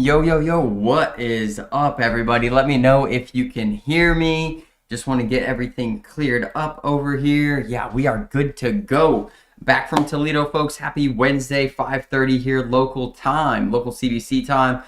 Yo, what is up, everybody? Let me know if you can hear me. Just want to get everything cleared up over here. Yeah, we are good to go. Back from Toledo, folks. Happy Wednesday, 5:30 here, local time, local CBC time.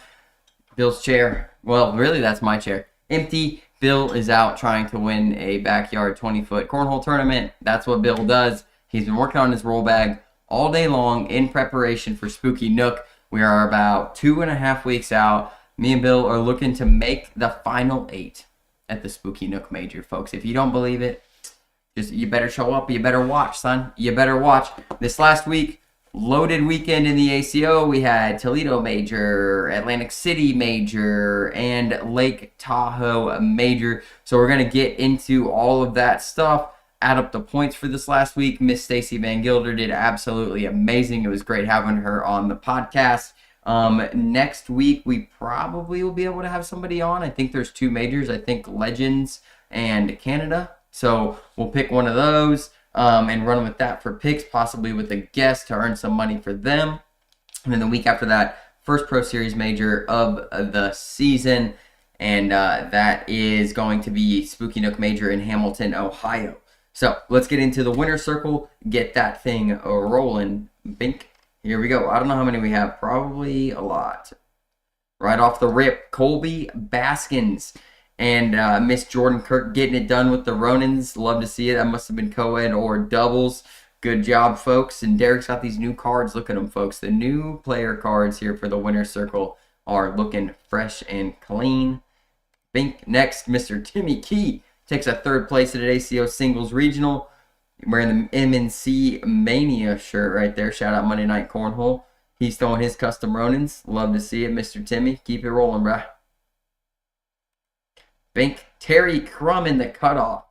Bill's chair, well, really, that's my chair, empty. Bill is out trying to win a backyard 20-foot cornhole tournament. That's what Bill does. He's been working on his roll bag all day long in preparation for Spooky Nook. We are about 2.5 weeks out. Me and Bill are looking to make the final 8 at the Spooky Nook Major, folks. If you don't believe it, you better show up. You better watch, son. You better watch. This last week, loaded weekend in the ACO. We had Toledo Major, Atlantic City Major, and Lake Tahoe Major. So we're going to get into all of that stuff. Add up the points for this last week. Miss Stacy Van Gilder did absolutely amazing. It was great having her on the podcast. Next week, we probably will be able to have somebody on. I think there's 2 majors. I think Legends and Canada. So we'll pick one of those and run with that for picks, possibly with a guest to earn some money for them. And then the week after that, first Pro Series major of the season. And that is going to be Spooky Nook Major in Hamilton, Ohio. So let's get into the winner's circle, get that thing rolling. Bink. Here we go. I don't know how many we have. Probably a lot. Right off the rip, Colby Baskins and Miss Jordan Kirk getting it done with the Ronins. Love to see it. That must have been co-ed or doubles. Good job, folks. And Derek's got these new cards. Look at them, folks. The new player cards here for the winner's circle are looking fresh and clean. Bink. Next, Mr. Timmy Key takes a 3rd place at an ACO Singles Regional. Wearing the MNC Mania shirt right there. Shout out Monday Night Cornhole. He's throwing his custom Ronins. Love to see it, Mr. Timmy. Keep it rolling, bruh. Bink. Terry Crum in the cutoff.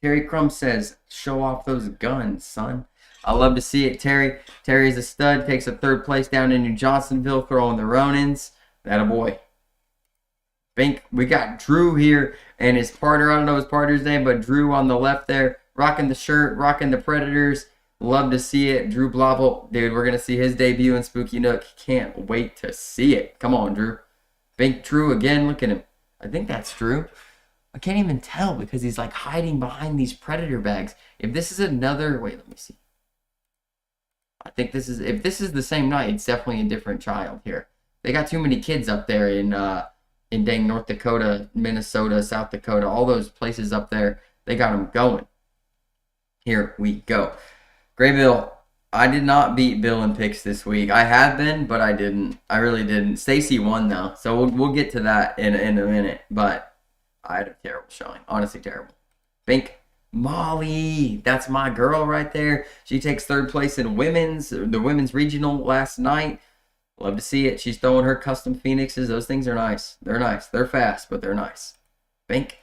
Terry Crum says, show off those guns, son. I love to see it, Terry. Terry's a stud. Takes a 3rd place down in New Johnsonville, throwing the Ronins. That a boy. Bink. We got Drew here and his partner. I don't know his partner's name, but Drew on the left there. Rocking the shirt, rocking the Predators. Love to see it. Drew Blavel. Dude, we're going to see his debut in Spooky Nook. Can't wait to see it. Come on, Drew. Bink Drew again. Look at him. I think that's Drew. I can't even tell because he's like hiding behind these Predator bags. If this is another... Wait, let me see. I think this is... If this is the same night, it's definitely a different child here. They got too many kids up there in dang North Dakota, Minnesota, South Dakota, all those places up there. They got them going. Here we go. Gray Bill, I did not beat Bill in picks this week. I have been, but I didn't. I really didn't. Stacy won, though, so we'll get to that in a minute. But I had a terrible showing. Honestly, terrible. Bink. Molly, that's my girl right there. She takes 3rd place in the women's regional last night. Love to see it. She's throwing her custom Phoenixes. Those things are nice. They're nice. They're fast, but they're nice. Bink.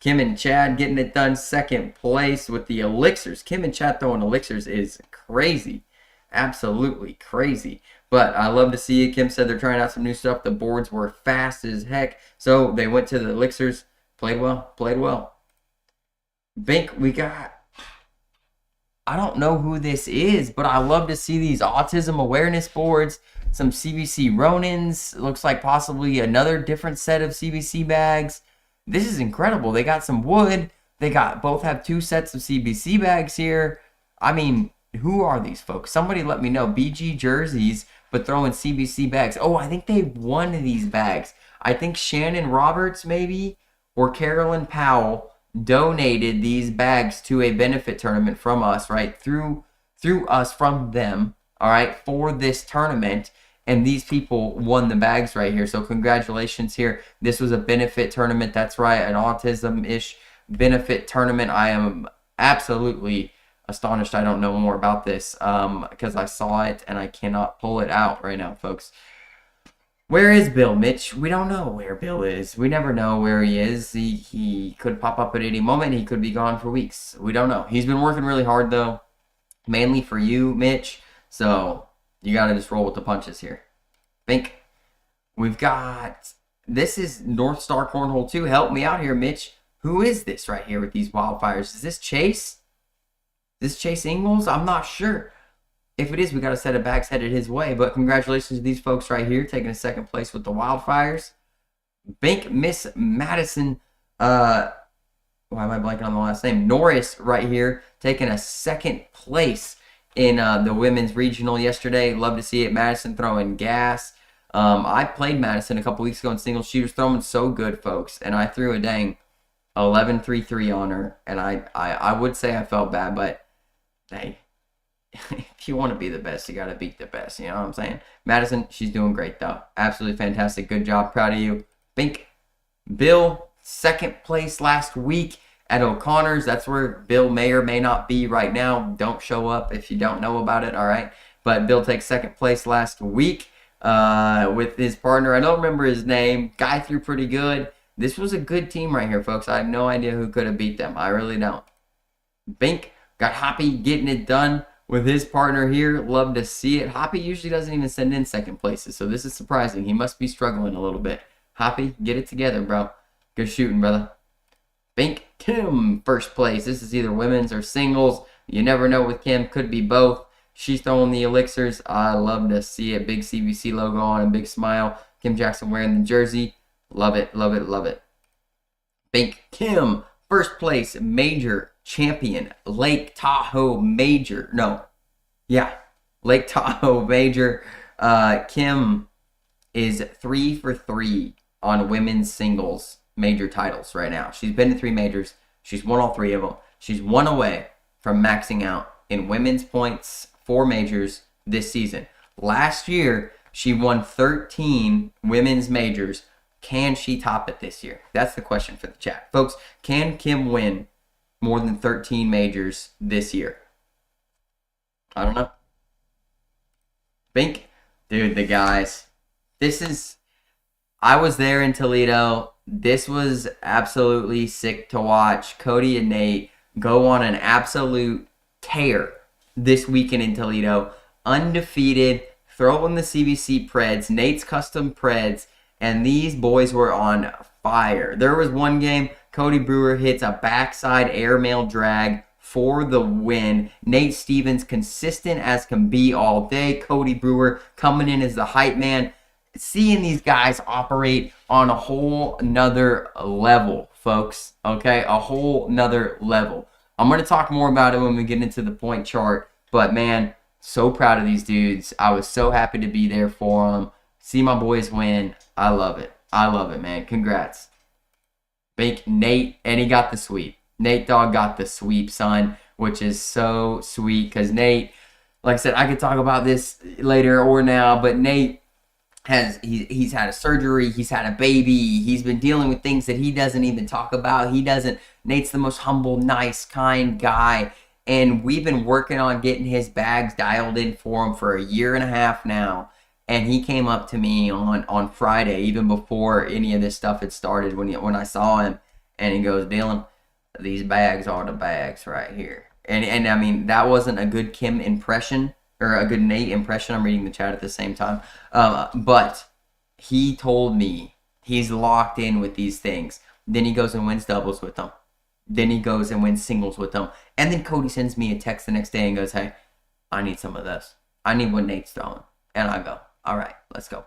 Kim and Chad getting it done 2nd place with the elixirs. Kim and Chad throwing elixirs is crazy. Absolutely crazy. But I love to see it. Kim said they're trying out some new stuff. The boards were fast as heck. So they went to the elixirs. Played well. Played well. Bink, we got... I don't know who this is, but I love to see these autism awareness boards. Some CBC Ronins. Looks like possibly another different set of CBC bags. This is incredible. They got some wood. They both have 2 sets of CBC bags here. I mean, who are these folks? Somebody let me know. BG jerseys, but throwing CBC bags. Oh, I think they won these bags. I think Shannon Roberts maybe or Carolyn Powell donated these bags to a benefit tournament from us, right? Through us from them, all right, for this tournament. And these people won the bags right here. So congratulations here. This was a benefit tournament. That's right, an autism-ish benefit tournament. I am absolutely astonished I don't know more about this because I saw it and I cannot pull it out right now, folks. Where is Bill, Mitch? We don't know where Bill is. We never know where he is. He could pop up at any moment. He could be gone for weeks. We don't know. He's been working really hard, though, mainly for you, Mitch. So... you got to just roll with the punches here. Bink. We've got... This is North Star Cornhole 2. Help me out here, Mitch. Who is this right here with these wildfires? Is this Chase? Is this Chase Ingalls? I'm not sure. If it is, we got a set of bags headed his way. But congratulations to these folks right here, taking a second place with the Wildfires. Bink Miss Madison, why am I blanking on the last name? Norris right here, taking a second place in the women's regional yesterday. Love to see it. Madison throwing gas. I played Madison a couple weeks ago in singles. She was throwing so good, folks, and I threw a dang 11-3-3 on her, and I would say I felt bad, but hey, if you want to be the best, you got to beat the best. You know what I'm saying? Madison, she's doing great, though. Absolutely fantastic. Good job. Proud of you. Bink. Bill, second place last week at O'Connor's. That's where Bill may or may not be right now. Don't show up if you don't know about it, all right? But Bill takes second place last week with his partner. I don't remember his name. Guy threw pretty good. This was a good team right here, folks. I have no idea who could have beat them. I really don't. Bink got Hoppy getting it done with his partner here. Love to see it. Hoppy usually doesn't even send in second places, so this is surprising. He must be struggling a little bit. Hoppy, get it together, bro. Good shooting, brother. Bink Kim, first place. This is either women's or singles. You never know with Kim. Could be both. She's throwing the elixirs. I love to see it. Big CBC logo on and big smile. Kim Jackson wearing the jersey. Love it, love it, love it. Bink Kim, first place major champion. Lake Tahoe major. Lake Tahoe major. Kim is 3 for 3 on women's singles major titles right now. She's been to 3 majors. She's won all 3 of them. She's 1 away from maxing out in women's points for majors this season. Last year, she won 13 women's majors. Can she top it this year? That's the question for the chat. Folks, can Kim win more than 13 majors this year? I don't know. Bink, dude, the guys. I was there in Toledo. This was absolutely sick to watch. Cody and Nate go on an absolute tear this weekend in Toledo. Undefeated, throwing the CBC Preds, Nate's custom Preds, and these boys were on fire. There was one game, Cody Brewer hits a backside airmail drag for the win. Nate Stevens consistent as can be all day. Cody Brewer coming in as the hype man. Seeing these guys operate on a whole nother level, folks. Okay, a whole nother level. I'm going to talk more about it when we get into the point chart. But, man, so proud of these dudes. I was so happy to be there for them. See my boys win. I love it. I love it, man. Congrats. Big Nate, and he got the sweep. Nate Dogg got the sweep, son, which is so sweet. Because Nate, like I said, I could talk about this later or now, but Nate, he's had a surgery, he's had a baby, he's been dealing with things that he doesn't even talk about. Nate's the most humble, nice, kind guy, and we've been working on getting his bags dialed in for him for a year and a half now, and he came up to me on Friday, even before any of this stuff had started, when I saw him, and he goes, Dylan, these bags are the bags right here. And I mean, that wasn't a good Kim impression, or a good Nate impression. I'm reading the chat at the same time. But he told me he's locked in with these things. Then he goes and wins doubles with them. Then he goes and wins singles with them. And then Cody sends me a text the next day and goes, hey, I need some of this. I need what Nate's throwing. And I go, all right, let's go.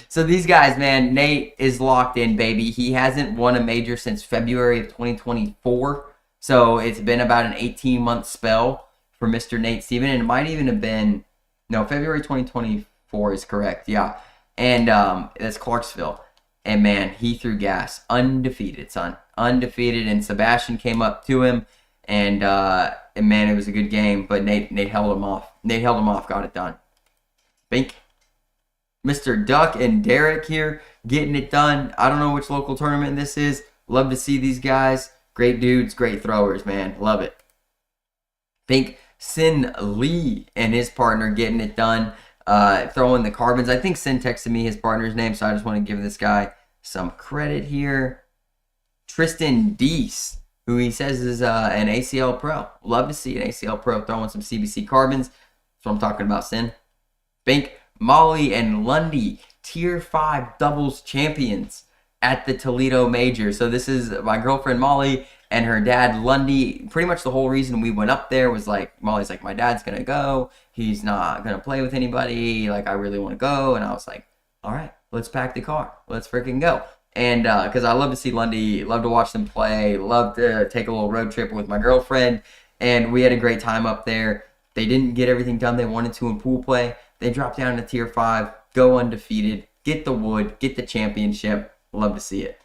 So these guys, man, Nate is locked in, baby. He hasn't won a major since February of 2024. So it's been about an 18-month spell for Mr. Nate Steven, and it might even have been, no, February 2024 is correct, yeah. And that's Clarksville. And, man, he threw gas. Undefeated, son. Undefeated, and Sebastian came up to him, and man, it was a good game, but Nate held him off. Nate held him off, got it done. Bink. Mr. Duck and Derek here getting it done. I don't know which local tournament this is. Love to see these guys. Great dudes, great throwers, man. Love it. Bink. Sin Lee and his partner getting it done, throwing the carbons. I think Sin texted me his partner's name, so I just want to give this guy some credit here. Tristan Deese, who he says is an ACL pro. Love to see an ACL pro throwing some CBC carbons. That's what I'm talking about, Sin. Bink, Molly, and Lundy, Tier 5 doubles champions at the Toledo Major. So this is my girlfriend Molly And her dad, Lundy, pretty much the whole reason we went up there was like, Molly's like, my dad's going to go. He's not going to play with anybody. Like, I really want to go. And I was like, all right, let's pack the car. Let's freaking go. And because I love to see Lundy, love to watch them play, love to take a little road trip with my girlfriend. And we had a great time up there. They didn't get everything done they wanted to in pool play. They dropped down to Tier 5, go undefeated, get the wood, get the championship. Love to see it.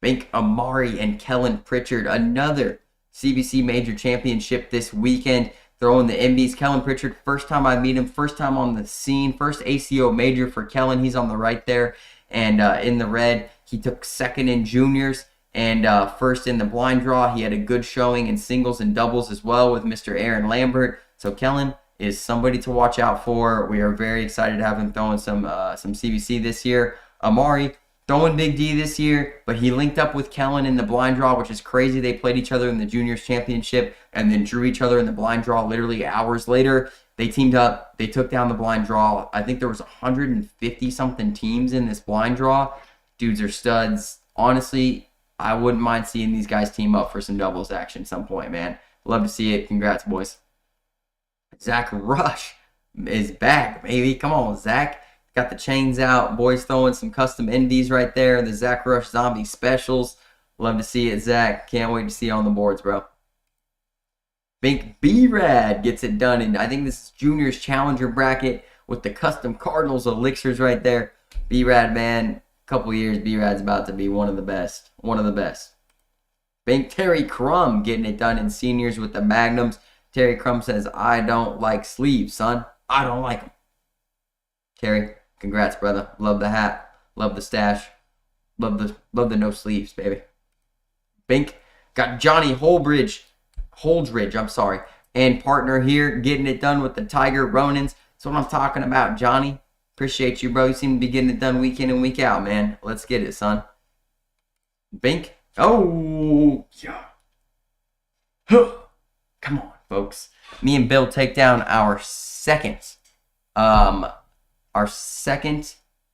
Bink Amari and Kellen Pritchard, another CBC Major Championship this weekend. Throwing the MBs. Kellen Pritchard, first time I meet him, first time on the scene, first ACO Major for Kellen. He's on the right there. And in the red, he took second in juniors and first in the blind draw. He had a good showing in singles and doubles as well with Mr. Aaron Lambert. So Kellen is somebody to watch out for. We are very excited to have him throwing some CBC this year. Amari throwing Big D this year, but he linked up with Kellen in the blind draw, which is crazy. They played each other in the juniors championship and then drew each other in the blind draw literally hours later. They teamed up. They took down the blind draw. I think there was 150-something teams in this blind draw. Dudes are studs. Honestly, I wouldn't mind seeing these guys team up for some doubles action at some point, man. Love to see it. Congrats, boys. Zach Rush is back, baby. Come on, Zach. Got the chains out. Boys throwing some custom NVs right there. The Zach Rush Zombie Specials. Love to see it, Zach. Can't wait to see you on the boards, bro. Bink B-Rad gets it done. And I think this is Junior's Challenger bracket with the custom Cardinals elixirs right there. B-Rad, man. Couple years, B-Rad's about to be one of the best. One of the best. Bink Terry Crum getting it done in seniors with the Magnums. Terry Crum says, I don't like sleeves, son. I don't like them. Terry, congrats, brother. Love the hat. Love the stash. Love the no sleeves, baby. Bink got Johnny Holdridge, and partner here getting it done with the Tiger Ronins. That's what I'm talking about, Johnny. Appreciate you, bro. You seem to be getting it done week in and week out, man. Let's get it, son. Bink. Oh, yeah. Come on, folks. Me and Bill take down our second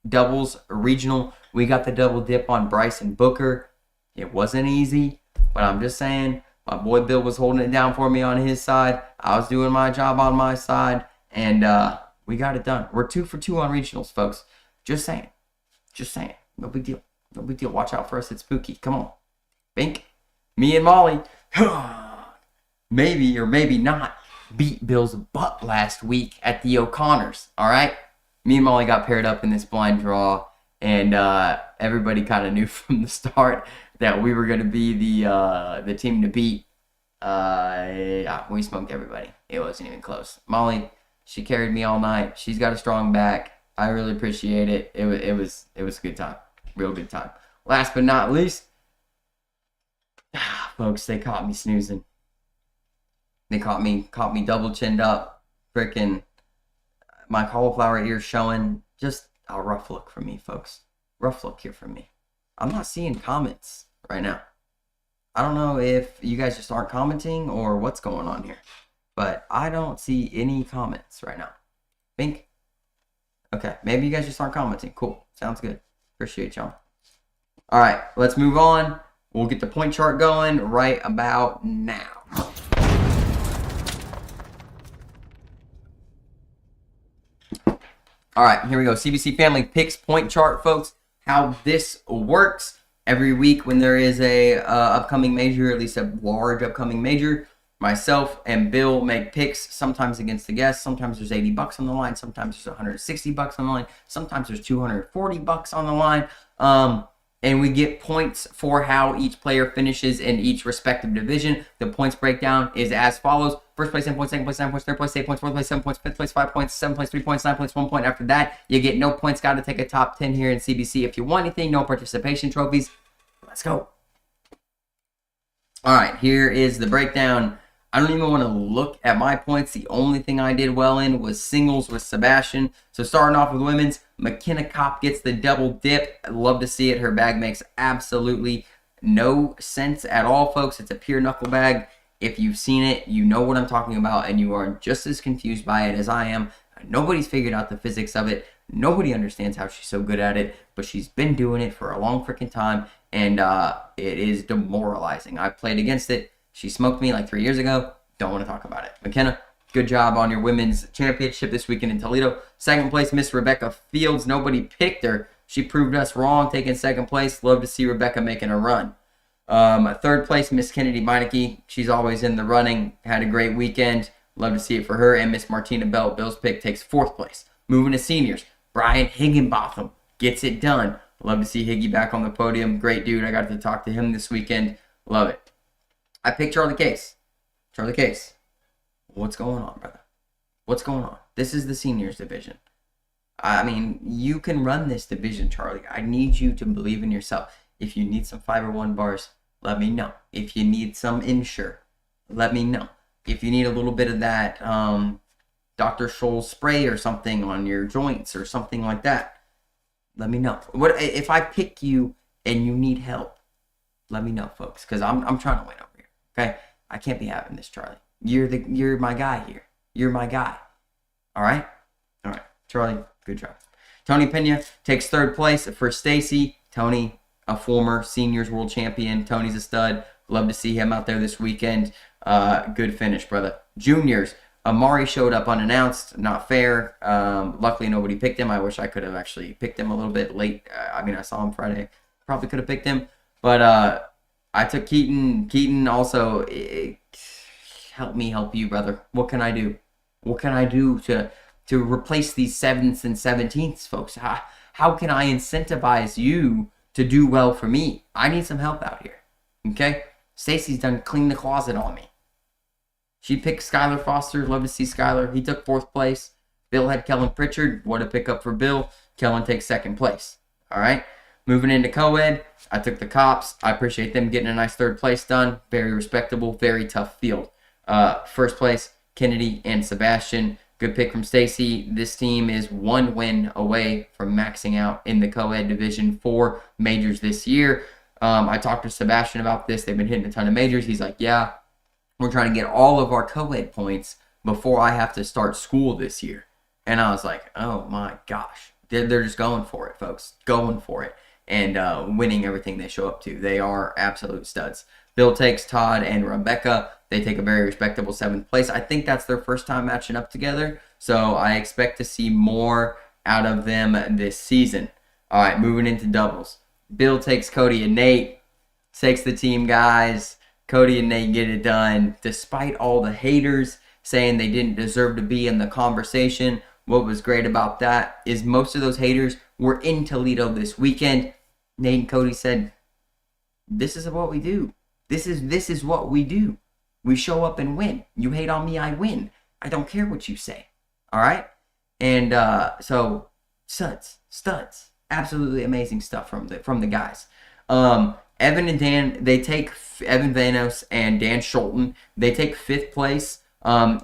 doubles regional. We got the double dip on Bryson Booker. It wasn't easy, but I'm just saying, my boy Bill was holding it down for me on his side. I was doing my job on my side, and we got it done. We're 2 for 2 on regionals, folks. Just saying. Just saying. No big deal. No big deal. Watch out for us. It's spooky. Come on. Bink. Me and Molly. Maybe or maybe not beat Bill's butt last week at the O'Connors. All right? Me and Molly got paired up in this blind draw, and everybody kind of knew from the start that we were going to be the team to beat. Yeah, we smoked everybody. It wasn't even close. Molly, she carried me all night. She's got a strong back. I really appreciate it. It was a good time. Real good time. Last but not least, folks, they caught me snoozing. They caught me double chinned up. Frickin' my cauliflower ear showing. Just a rough look for me, folks. Rough look here for me. I'm not seeing comments right now. I don't know if you guys just aren't commenting or what's going on here, but I don't see any comments right now. Bink. Okay, maybe you guys just aren't commenting. Cool. Sounds good. Appreciate y'all. All right, let's move on. We'll get the point chart going right about now. All right, here we go. CBC Family Picks point chart, folks. How this works. Every week when there is a upcoming major, at least a large upcoming major, myself and Bill make picks, sometimes against the guests. Sometimes there's $80 on the line. Sometimes there's $160 on the line. Sometimes there's $240 on the line. And we get points for how each player finishes in each respective division. The points breakdown is as follows. First place, 10 points. Second place, 9 points. Third place, 8 points. Fourth place, 7 points. Fifth place, 5 points. Seventh place, 3 points. 9 points, 1 point. After that, you get no points. Got to take a top 10 here in CBC. If you want anything, no participation trophies. Let's go. All right, here is the breakdown. I don't even want to look at my points. The only thing I did well in was singles with Sebastian. So starting off with women's, McKenna Kopp gets the double dip. I love to see it. Her bag makes absolutely no sense at all, folks. It's a pure knuckle bag. If you've seen it, you know what I'm talking about, and you are just as confused by it as I am. Nobody's figured out the physics of it. Nobody understands how she's so good at it, but she's been doing it for a long freaking time, and it is demoralizing. I played against it. She smoked me like 3 years ago. Don't want to talk about it. McKenna, good job on your women's championship this weekend in Toledo. Second place, Miss Rebecca Fields. Nobody picked her. She proved us wrong, taking second place. Love to see Rebecca making a run. Third place, Miss Kennedy Meineke. She's always in the running. Had a great weekend. Love to see it for her. And Miss Martina Bell, Bill's pick, takes fourth place. Moving to seniors, Brian Higginbotham gets it done. Love to see Higgy back on the podium. Great dude. I got to talk to him this weekend. Love it. I picked Charlie Case. Charlie Case, what's going on, brother? What's going on? This is the seniors division. I mean, you can run this division, Charlie. I need you to believe in yourself. If you need some Fiber One bars, let me know. If you need some Insure, let me know. If you need a little bit of that Dr. Scholl's spray or something on your joints or something like that, let me know. What if I pick you and you need help? Let me know, folks, because I'm trying to win over here. Okay, I can't be having this, Charlie. You're my guy here. You're my guy. All right, Charlie. Good job. Tony Pena takes third place for Stacy. Tony, a former seniors world champion. Tony's a stud. Love to see him out there this weekend. Good finish, brother. Juniors, Amari showed up unannounced. Not fair. Luckily, nobody picked him. I wish I could have actually picked him a little bit late. I saw him Friday. Probably could have picked him. But I took Keaton. Keaton also, help me help you, brother. What can I do? What can I do to replace these 7th and 17ths, folks? How can I incentivize you to do well for me? I need some help out here. Okay? Stacy's done clean the closet on me. She picked Skylar Foster. Love to see Skylar. He took 4th place. Bill had Kellen Pritchard. What a pickup for Bill. Kellen takes 2nd place. All right? Moving into co-ed, I took the Cops. I appreciate them getting a nice 3rd place done. Very respectable, very tough field. First place, Kennedy and Sebastian. Good pick from Stacy. This team is 1 win away from maxing out in the co-ed division for majors this year. I talked to Sebastian about this. They've been hitting a ton of majors. He's like, yeah, we're trying to get all of our co-ed points before I have to start school this year. And I was like, oh my gosh. They're just going for it, folks. Going for it. And winning everything they show up to. They are absolute studs. Bill takes Todd and Rebecca. They take a very respectable 7th place. I think that's their first time matching up together. So I expect to see more out of them this season. All right, moving into doubles. Bill takes Cody and Nate. Takes the team guys. Cody and Nate get it done. Despite all the haters saying they didn't deserve to be in the conversation, what was great about that is most of those haters were in Toledo this weekend. Nate and Cody said, this is what we do. This is what we do. We show up and win. You hate on me, I win. I don't care what you say. All right? And so, studs. Absolutely amazing stuff from the guys. Evan and Dan, they take Evan Vanos and Dan Schulten. They take 5th place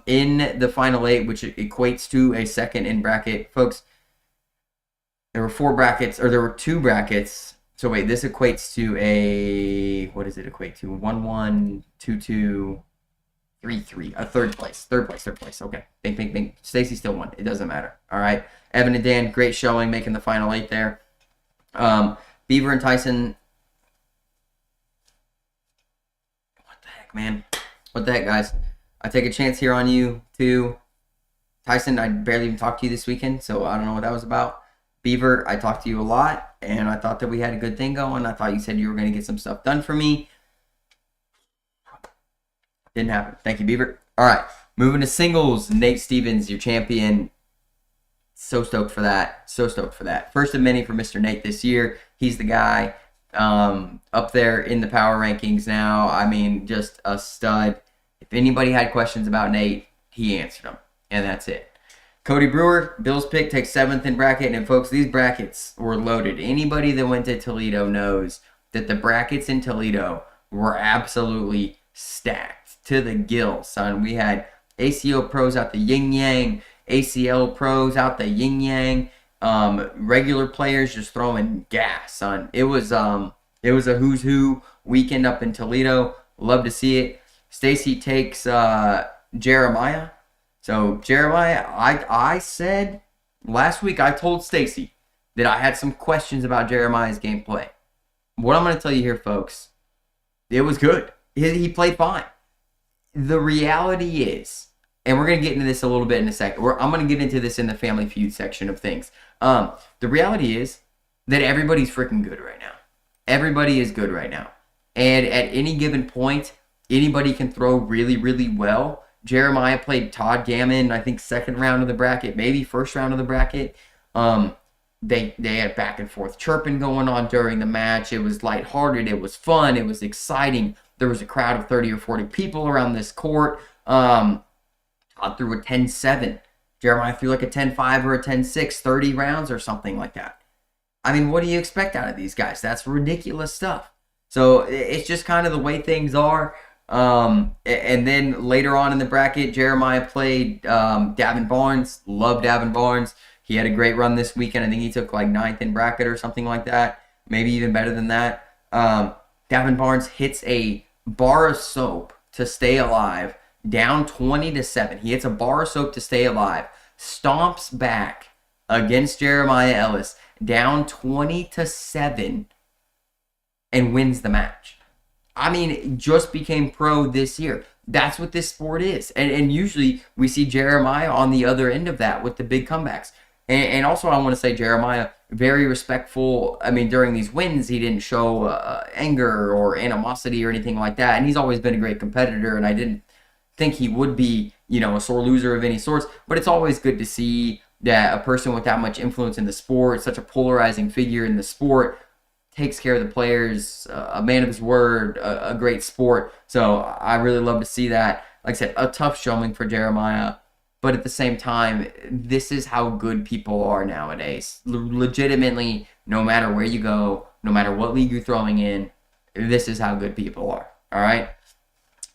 in the final 8, which equates to a 2nd in bracket. Folks, there were 4 brackets, or there were 2 brackets. So wait, this equates to a, what does it equate to? 1-1, 2-2, 3-3. A 3rd place. 3rd place. Okay. Bing. Stacy still won. It doesn't matter. All right. Evan and Dan, great showing, making the final 8 there. Beaver and Tyson. What the heck, man? What the heck, guys? I take a chance here on you, too. Tyson, I barely even talked to you this weekend, so I don't know what that was about. Beaver, I talked to you a lot, and I thought that we had a good thing going. I thought you said you were going to get some stuff done for me. Didn't happen. Thank you, Beaver. All right, moving to singles. Nate Stevens, your champion. So stoked for that. First of many for Mr. Nate this year. He's the guy up there in the power rankings now. I mean, just a stud. If anybody had questions about Nate, he answered them, and that's it. Cody Brewer, Bill's pick, takes 7th in bracket. And folks, these brackets were loaded. Anybody that went to Toledo knows that the brackets in Toledo were absolutely stacked to the gills, son. We had ACO pros out the yin yang, ACL pros out the yin yang, regular players just throwing gas, son. It was a who's who weekend up in Toledo. Love to see it. Stacy takes Jeremiah. So, Jeremiah, I said Last week, I told Stacy that I had some questions about Jeremiah's gameplay. What I'm going to tell you here, folks, it was good. He played fine. The reality is, and we're going to get into this a little bit in a second. I'm going to get into this in the Family Feud section of things. The reality is that everybody's freaking good right now. Everybody is good right now. And at any given point, anybody can throw really, really well. Jeremiah played Todd Gammon, I think, second round of the bracket, maybe first round of the bracket. They had back and forth chirping going on during the match. It was lighthearted. It was fun. It was exciting. There was a crowd of 30 or 40 people around this court. Todd threw a 10-7. Jeremiah threw like a 10-5 or a 10-6, 30 rounds or something like that. I mean, what do you expect out of these guys? That's ridiculous stuff. So it's just kind of the way things are. And then later on in the bracket, Jeremiah played Davin Barnes. Love Davin Barnes. He had a great run this weekend. I think he took like 9th in bracket or something like that. Maybe even better than that. Davin Barnes hits a bar of soap to stay alive, down 20-7. He hits a bar of soap to stay alive, stomps back against Jeremiah Ellis, down 20-7, and wins the match. I mean, just became pro this year. That's what this sport is. And usually we see Jeremiah on the other end of that with the big comebacks. And also I want to say Jeremiah, very respectful. I mean, during these wins, he didn't show anger or animosity or anything like that. And he's always been a great competitor, and I didn't think he would be, a sore loser of any sorts. But it's always good to see that a person with that much influence in the sport, such a polarizing figure in the sport, takes care of the players, a man of his word, a great sport. So I really love to see that. Like I said, a tough showing for Jeremiah. But at the same time, this is how good people are nowadays. Legitimately, no matter where you go, no matter what league you're throwing in, this is how good people are. All right?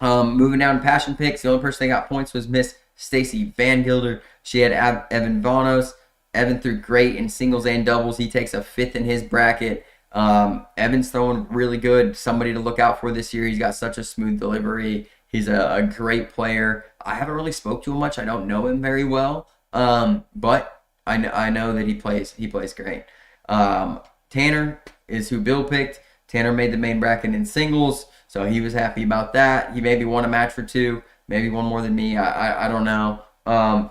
Moving down to passion picks, the only person that got points was Miss Stacy Van Gilder. She had Evan Vanos. Evan threw great in singles and doubles. He takes a 5th in his bracket. Evan's throwing really good. Somebody to look out for this year. He's got such a smooth delivery. He's a great player. I haven't really spoke to him much. I don't know him very well. But I know that he plays great. Tanner is who Bill picked. Tanner made the main bracket in singles, so he was happy about that. He maybe won a match or two, maybe one more than me. I don't know.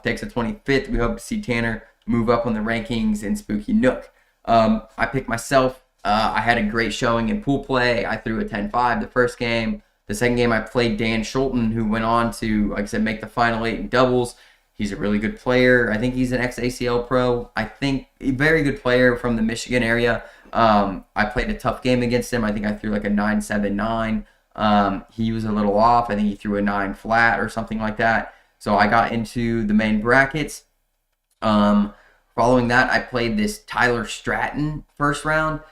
Takes a 25th. We hope to see Tanner move up on the rankings in Spooky Nook. I picked myself. I had a great showing in pool play. I threw a 10-5 the first game. The second game, I played Dan Schulten, who went on to, like I said, make the final 8 in doubles. He's a really good player. I think he's an ex-ACL pro. I think a very good player from the Michigan area. I played a tough game against him. I think I threw like a 9-7-9. He was a little off. I think he threw a 9 flat or something like that. So I got into the main brackets. Following that, I played this Tyler Stratton first round.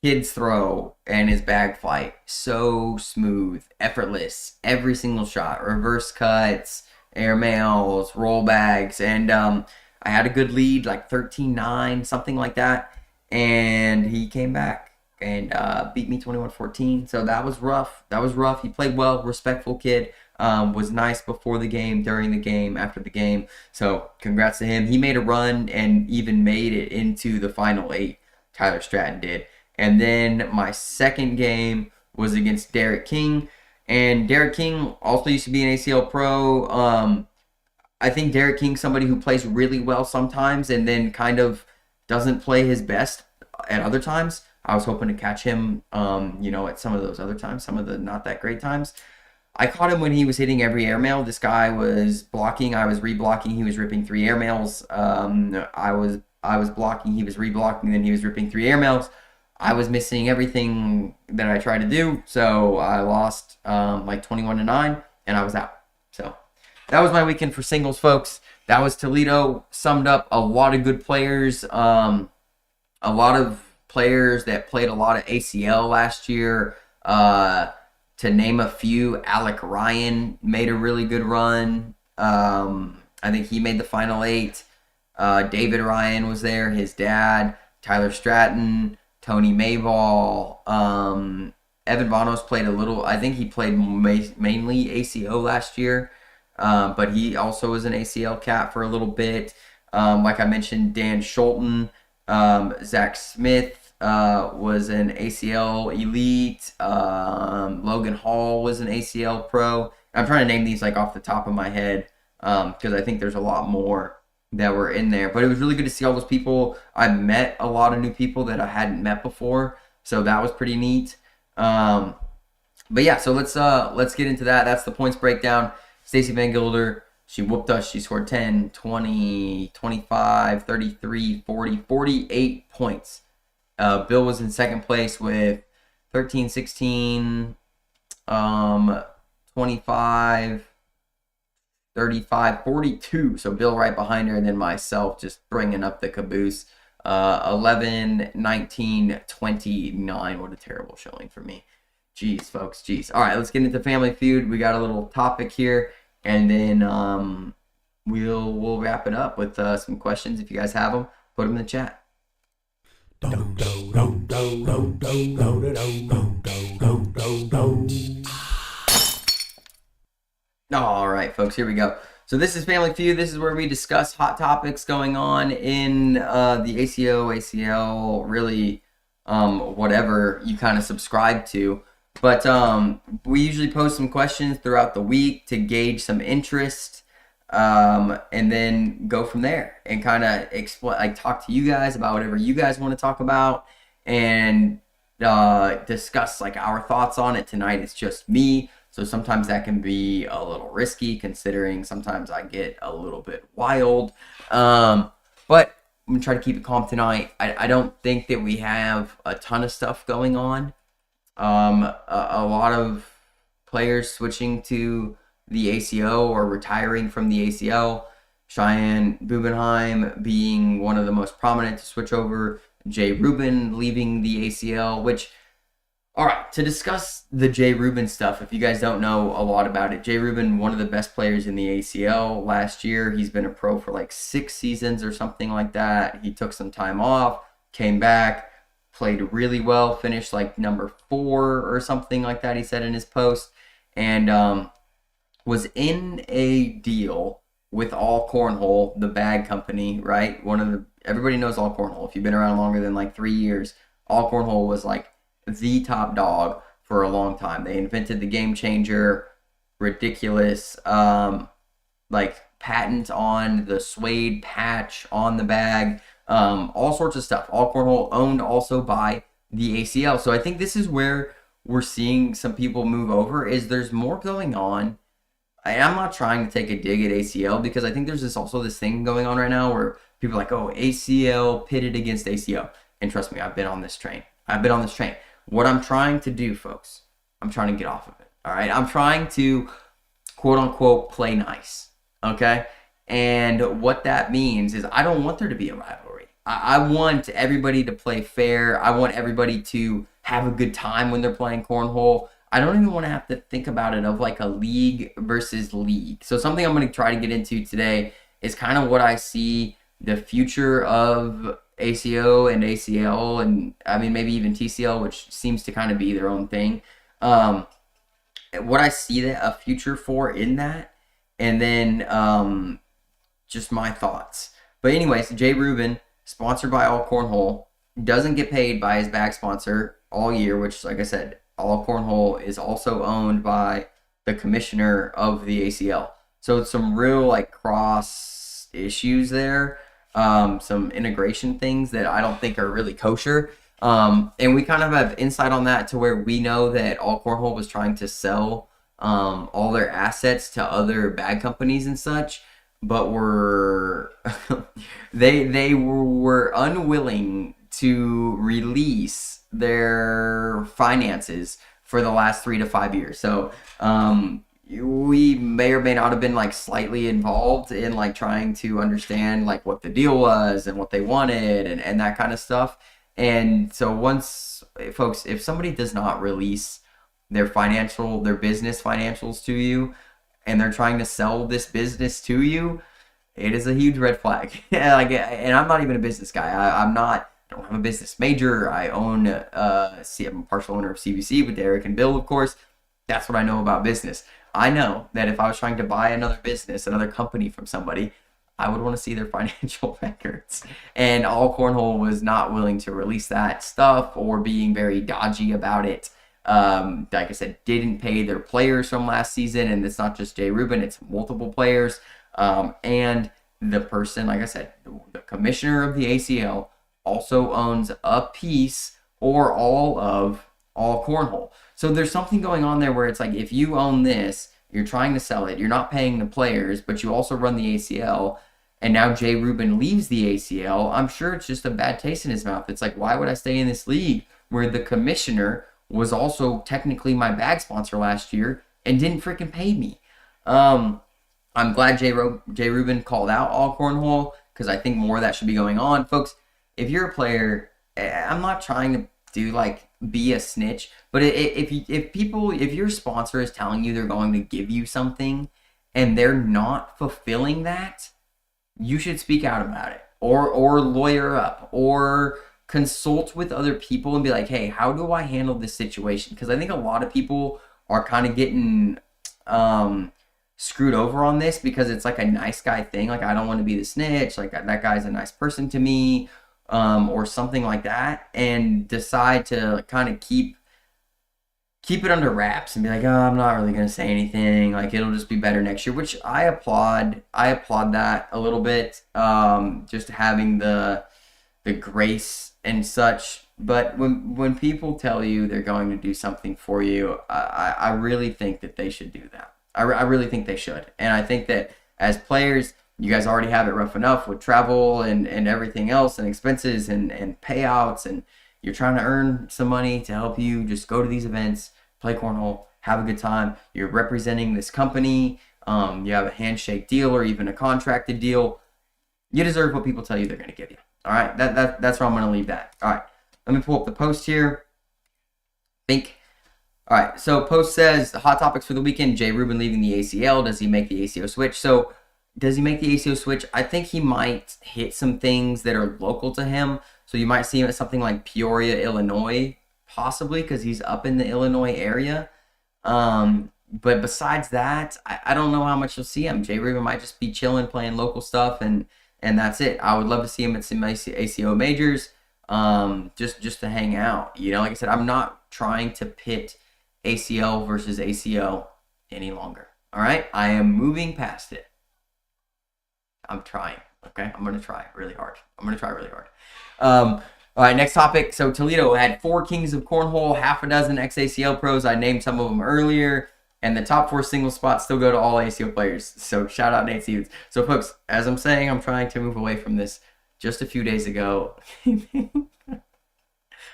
Kid's throw and his bag fight, so smooth, effortless, every single shot, reverse cuts, air mails, roll bags, and I had a good lead, like 13-9, something like that, and he came back and beat me 21-14, so that was rough. He played well, respectful kid, was nice before the game, during the game, after the game, so congrats to him. He made a run and even made it into the final 8, Tyler Stratton did. And then my second game was against Derek King. And Derek King also used to be an ACL pro. I think Derek King's somebody who plays really well sometimes and then kind of doesn't play his best at other times. I was hoping to catch him, at some of those other times, some of the not that great times. I caught him when he was hitting every airmail. This guy was blocking. I was reblocking. He was ripping 3 airmails. I was blocking. He was reblocking. Then he was ripping 3 airmails. I was missing everything that I tried to do, so I lost like 21-9, and I was out. So that was my weekend for singles, folks. That was Toledo. Summed up a lot of good players, a lot of players that played a lot of ACL last year. To name a few, Alec Ryan made a really good run. I think he made the final 8. David Ryan was there, his dad, Tyler Stratton, Tony Mayball, Evan Vanos played a little. I think he played mainly ACO last year, but he also was an ACL cap for a little bit. Like I mentioned, Dan Schulten, Zach Smith was an ACL elite. Logan Hall was an ACL pro. I'm trying to name these like off the top of my head because I think there's a lot more that were in there. But it was really good to see all those people. I met a lot of new people that I hadn't met before, so that was pretty neat. But yeah, so let's get into that. That's the points breakdown. Stacy Van Gilder, she whooped us. She scored 10, 20, 25, 33, 40, 48 points. Bill was in second place with 13, 16, 25, 35, 42. So Bill right behind her, and then myself just bringing up the caboose. 11, 19, 29. What a terrible showing for me. Jeez, folks, jeez. All right, let's get into Family Feud. We got a little topic here, and then we'll wrap it up with some questions. If you guys have them, put them in the chat. All right, folks, here we go. So this is Family Feud. This is where we discuss hot topics going on in the ACO, ACL, really whatever you kind of subscribe to. But we usually post some questions throughout the week to gauge some interest, and then go from there and kind of explain, like talk to you guys about whatever you guys want to talk about, and discuss like our thoughts on it. Tonight it's just me, so sometimes that can be a little risky considering sometimes I get a little bit wild. But I'm gonna try to keep it calm tonight. I don't think that we have a ton of stuff going on. A lot of players switching to the ACO or retiring from the ACL. Cheyenne Bubenheim being one of the most prominent to switch over. Jay Rubin leaving the ACL, which, all right, to discuss the Jay Rubin stuff, if you guys don't know a lot about it, Jay Rubin, one of the best players in the ACL last year. He's been a pro for like 6 seasons or something like that. He took some time off, came back, played really well, finished like number 4 or something like that, he said in his post, and was in a deal with All Cornhole, the bag company, right? Everybody knows All Cornhole. If you've been around longer than like 3 years, All Cornhole was like the top dog for a long time. They invented the game changer, ridiculous like patent on the suede patch on the bag. All sorts of stuff. All Cornhole owned also by the ACL. So I think this is where we're seeing some people move over, is there's more going on. I'm not trying to take a dig at ACL because I think there's this thing going on right now where people are like, oh, ACL pitted against ACO. And trust me, I've been on this train. What I'm trying to do, folks, I'm trying to get off of it. All right. I'm trying to quote unquote play nice. Okay. And what that means is I don't want there to be a rivalry. I want everybody to play fair. I want everybody to have a good time when they're playing cornhole. I don't even want to have to think about it of like a league versus league. So something I'm going to try to get into today is kind of what I see the future of ACO and ACL, and I mean maybe even TCL, which seems to kind of be their own thing. What I see a future for in that, and then just my thoughts. But anyways, Jay Rubin, sponsored by All Cornhole, doesn't get paid by his bag sponsor all year, which, like I said, All Cornhole is also owned by the commissioner of the ACL. So it's some real like cross issues there, some integration things that I don't think are really kosher. And we kind of have insight on that to where we know that All Cornhole was trying to sell all their assets to other bag companies and such, but they were unwilling to release their finances for the last 3 to 5 years. So we may or may not have been like slightly involved in like trying to understand like what the deal was and what they wanted and that kind of stuff. And so once, folks, if somebody does not release their business financials to you, and they're trying to sell this business to you, it is a huge red flag. And I'm not even a business guy. I don't have a business major. I'm a partial owner of CBC with Derek and Bill, of course. That's what I know about business. I know that if I was trying to buy another business, another company from somebody, I would want to see their financial records. And All Cornhole was not willing to release that stuff or being very dodgy about it. Like I said, didn't pay their players from last season, and it's not just Jay Rubin, it's multiple players. And the person, like I said, the commissioner of the ACL also owns a piece or all of All Cornhole. So there's something going on there where it's like, if you own this, you're trying to sell it, you're not paying the players, but you also run the ACL, and now Jay Rubin leaves the ACL, I'm sure it's just a bad taste in his mouth. It's like, why would I stay in this league where the commissioner was also technically my bag sponsor last year and didn't freaking pay me? I'm glad Jay Rubin called out All Cornhole, because I think more of that should be going on. Folks, if you're a player, I'm not trying to do like be a snitch, but if your sponsor is telling you they're going to give you something and they're not fulfilling that, you should speak out about it, or lawyer up, or consult with other people and be like, hey, how do I handle this situation? Because I think a lot of people are kind of getting screwed over on this because it's like a nice guy thing. Like, I don't want to be the snitch. Like, that guy's a nice person to me, or something like that, and decide to kind of keep it under wraps and be like, oh, I'm not really going to say anything. Like, it'll just be better next year, which I applaud. I applaud that a little bit, just having the grace and such. But when people tell you they're going to do something for you, I really think that they should do that. I really think they should. And I think that as players, you guys already have it rough enough with travel and everything else and expenses and payouts, and you're trying to earn some money to help you just go to these events, play cornhole, have a good time. You're representing this company. You have a handshake deal or even a contracted deal. You deserve what people tell you they're going to give you. All right, that's where I'm going to leave that. All right, let me pull up the post here. All right, so post says, the hot topics for the weekend, Jay Rubin leaving the ACL. Does he make the ACO switch? So does he make the ACO switch? I think he might hit some things that are local to him. So you might see him at something like Peoria, Illinois, possibly, because he's up in the Illinois area. But besides that, I don't know how much you'll see him. Jay Rubin might just be chilling, playing local stuff, and that's it. I would love to see him at some ACO majors, just to hang out. You know, like I said, I'm not trying to pit ACL versus ACO any longer. All right, I am moving past it. I'm trying. Okay, I'm gonna try really hard. All right, next topic. So Toledo had 4 Kings of Cornhole, half a dozen ex-ACL pros. I named some of them earlier, and the top 4 single spots still go to all ACL players. So shout out Nate Stevens. So folks, as I'm saying, I'm trying to move away from this. Just a few days ago,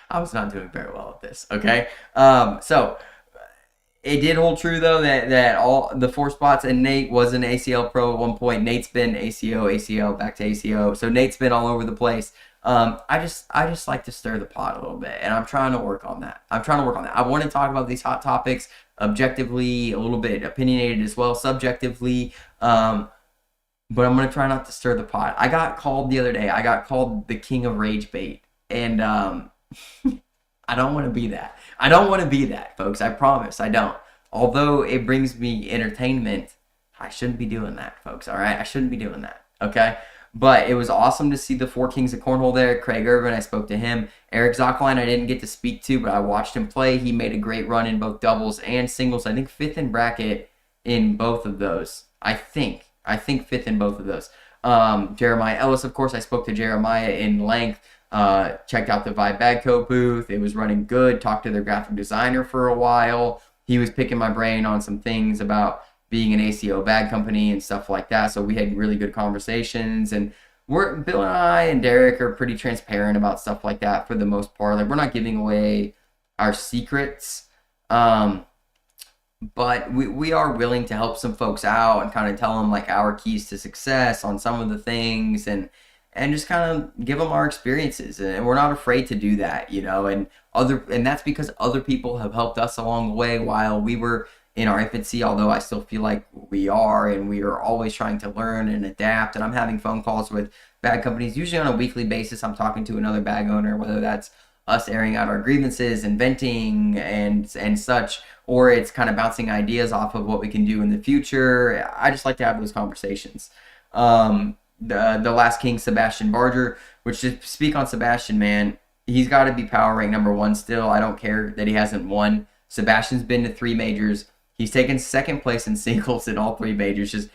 I was not doing very well at this. Okay, so it did hold true though that all the 4 spots, and Nate was an ACL pro at one point. Nate's been ACO, back to ACO. So Nate's been all over the place. I just like to stir the pot a little bit, and I'm trying to work on that. I want to talk about these hot topics objectively, a little bit opinionated as well, subjectively. But I'm going to try not to stir the pot. I got called the other day. I got called the king of rage bait, and I don't want to be that. I don't want to be that, folks. I promise I don't. Although it brings me entertainment, I shouldn't be doing that, folks. All right? I shouldn't be doing that. Okay? But it was awesome to see the 4 Kings of Cornhole there. Craig Irvin, I spoke to him. Eric Zockline, I didn't get to speak to, but I watched him play. He made a great run in both doubles and singles. I think 5th in bracket in both of those. I think 5th in both of those. Jeremiah Ellis, of course, I spoke to Jeremiah in length. Checked out the Vibe Bagco booth. It was running good. Talked to their graphic designer for a while. He was picking my brain on some things about being an ACO bag company and stuff like that. So we had really good conversations, and Bill and I and Derek are pretty transparent about stuff like that for the most part. Like, we're not giving away our secrets, but we are willing to help some folks out and kind of tell them like our keys to success on some of the things, and just kind of give them our experiences. And we're not afraid to do that, you know, and that's because other people have helped us along the way while we were in our infancy, although I still feel like we are, and we are always trying to learn and adapt. And I'm having phone calls with bag companies, usually on a weekly basis. I'm talking to another bag owner, whether that's us airing out our grievances and venting and such, or it's kind of bouncing ideas off of what we can do in the future. I just like to have those conversations. the last king, Sebastian Barger, which to speak on Sebastian, man, he's got to be power rank number 1 still. I don't care that he hasn't won. Sebastian's been to 3 majors. He's taken second place in singles in all 3 majors. Just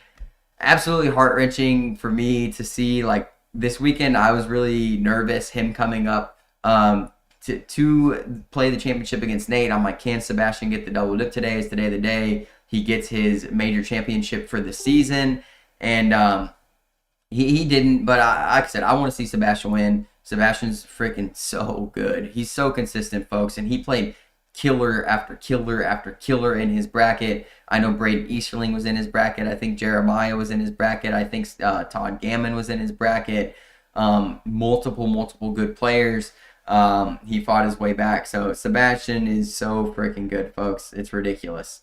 absolutely heart-wrenching for me to see. Like, this weekend, I was really nervous, him coming up to play the championship against Nate. I'm like, can Sebastian get the double dip today? Is today the day he gets his major championship for the season? And he didn't, but like I said, I want to see Sebastian win. Sebastian's freaking so good. He's so consistent, folks, and he played killer after killer after killer in his bracket. I know Braden Easterling was in his bracket. I think Jeremiah was in his bracket. I think Todd Gammon was in his bracket. Multiple good players. He fought his way back. So Sebastian is so freaking good, folks. It's ridiculous.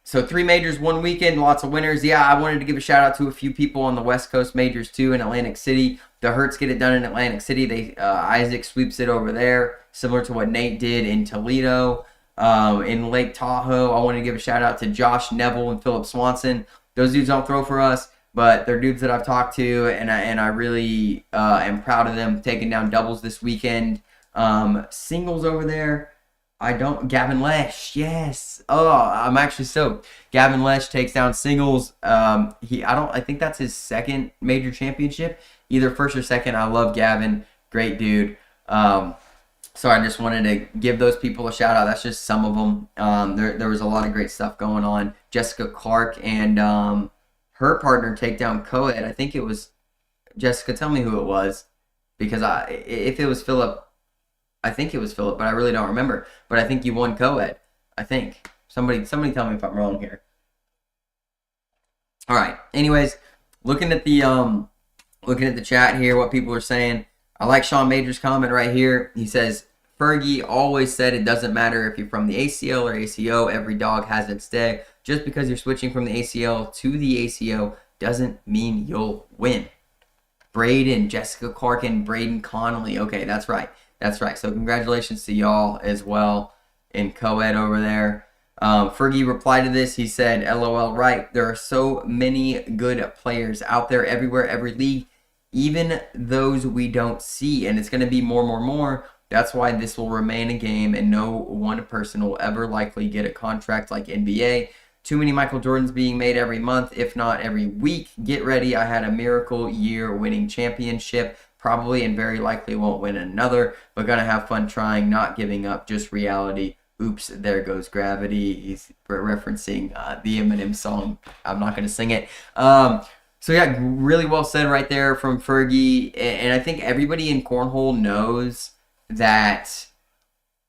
So 3 majors, 1 weekend, lots of winners. Yeah, I wanted to give a shout out to a few people on the West Coast majors too in Atlantic City. The Hertz get it done in Atlantic City. Isaac sweeps it over there, similar to what Nate did in Toledo. In Lake Tahoe, I want to give a shout out to Josh Neville and Philip Swanson. Those dudes don't throw for us, but they're dudes that I've talked to, and I really am proud of them taking down doubles this weekend. Singles over there, Gavin Lesh, yes. Oh, I'm actually stoked. Gavin Lesh takes down singles. I think that's his second major championship, either first or second. I love Gavin, great dude. So I just wanted to give those people a shout out. That's just some of them. There was a lot of great stuff going on. Jessica Clark and her partner take down co-ed. I think it was Jessica. Tell me who it was, because if it was Philip, I think it was Philip, but I really don't remember. But I think you won co-ed. I think somebody tell me if I'm wrong here. All right. Anyways, looking at the chat here, what people are saying. I like Sean Major's comment right here. He says, Fergie always said it doesn't matter if you're from the ACL or ACO. Every dog has its day. Just because you're switching from the ACL to the ACO doesn't mean you'll win. Braden, Jessica Clark, and Braden Connolly. Okay, that's right. That's right. So congratulations to y'all as well in co-ed over there. Fergie replied to this. He said, LOL, right. There are so many good players out there everywhere, every league, even those we don't see. And it's going to be more. That's why this will remain a game, and no one person will ever likely get a contract like NBA. Too many Michael Jordans being made every month, if not every week. Get ready. I had a miracle year winning championship. Probably and very likely won't win another, but gonna have fun trying, not giving up, just reality. Oops, there goes gravity. He's referencing the Eminem song. I'm not gonna sing it. So yeah, really well said right there from Fergie. And I think everybody in Cornhole knows that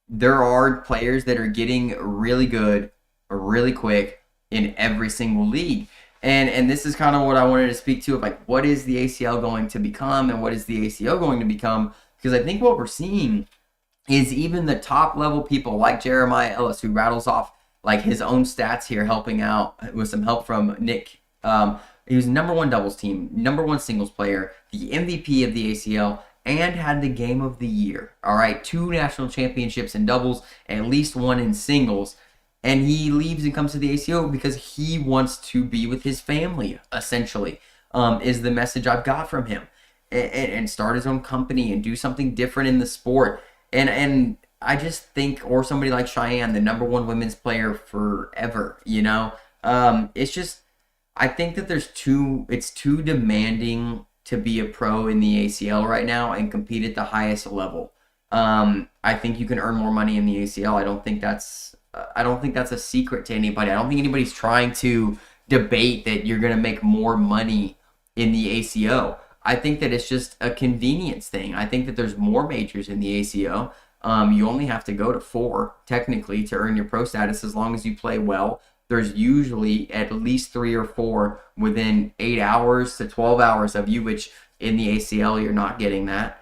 there are players that are getting really good, really quick in every single league. And this is kind of what I wanted to speak to, of like, what is the ACL going to become and what is the ACO going to become? Because I think what we're seeing is even the top level people like Jeremiah Ellis, who rattles off like his own stats here, helping out with some help from Nick. He was number 1 doubles team, number 1 singles player, the MVP of the ACL, and had the game of the year. All right, 2 national championships in doubles, at least 1 in singles. And he leaves and comes to the ACO because he wants to be with his family, essentially, is the message I've got from him. And start his own company and do something different in the sport. And I just think, or somebody like Cheyenne, the number 1 women's player forever, you know? It's just, I think that it's too demanding to be a pro in the ACL right now and compete at the highest level. I think you can earn more money in the ACL. I don't think that's a secret to anybody. I don't think anybody's trying to debate that you're going to make more money in the ACO. I think that it's just a convenience thing. I think that there's more majors in the ACO. You only have to go to 4, technically, to earn your pro status as long as you play well. There's usually at least 3 or 4 within 8 hours to 12 hours of you, which in the ACL, you're not getting that.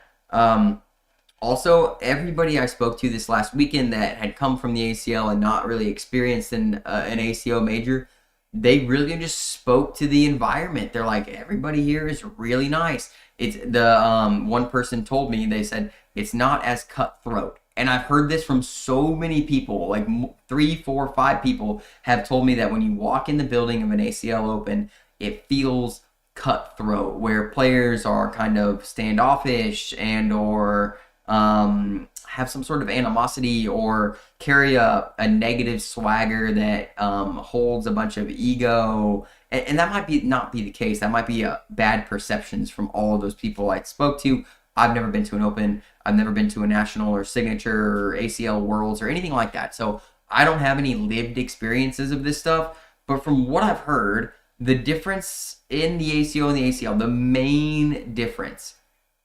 Also, everybody I spoke to this last weekend that had come from the ACL and not really experienced an ACO major, they really just spoke to the environment. They're like, everybody here is really nice. It's the one person told me, they said, it's not as cutthroat. And I've heard this from so many people, like 3, 4, 5 people have told me that when you walk in the building of an ACL Open, it feels cutthroat, where players are kind of standoffish and or have some sort of animosity or carry a negative swagger that holds a bunch of ego. And that might not be the case. That might be bad perceptions from all of those people I spoke to. I've never been to an Open. I've never been to a National or Signature or ACL Worlds or anything like that. So I don't have any lived experiences of this stuff. But from what I've heard, the difference in the ACO and the ACL, the main difference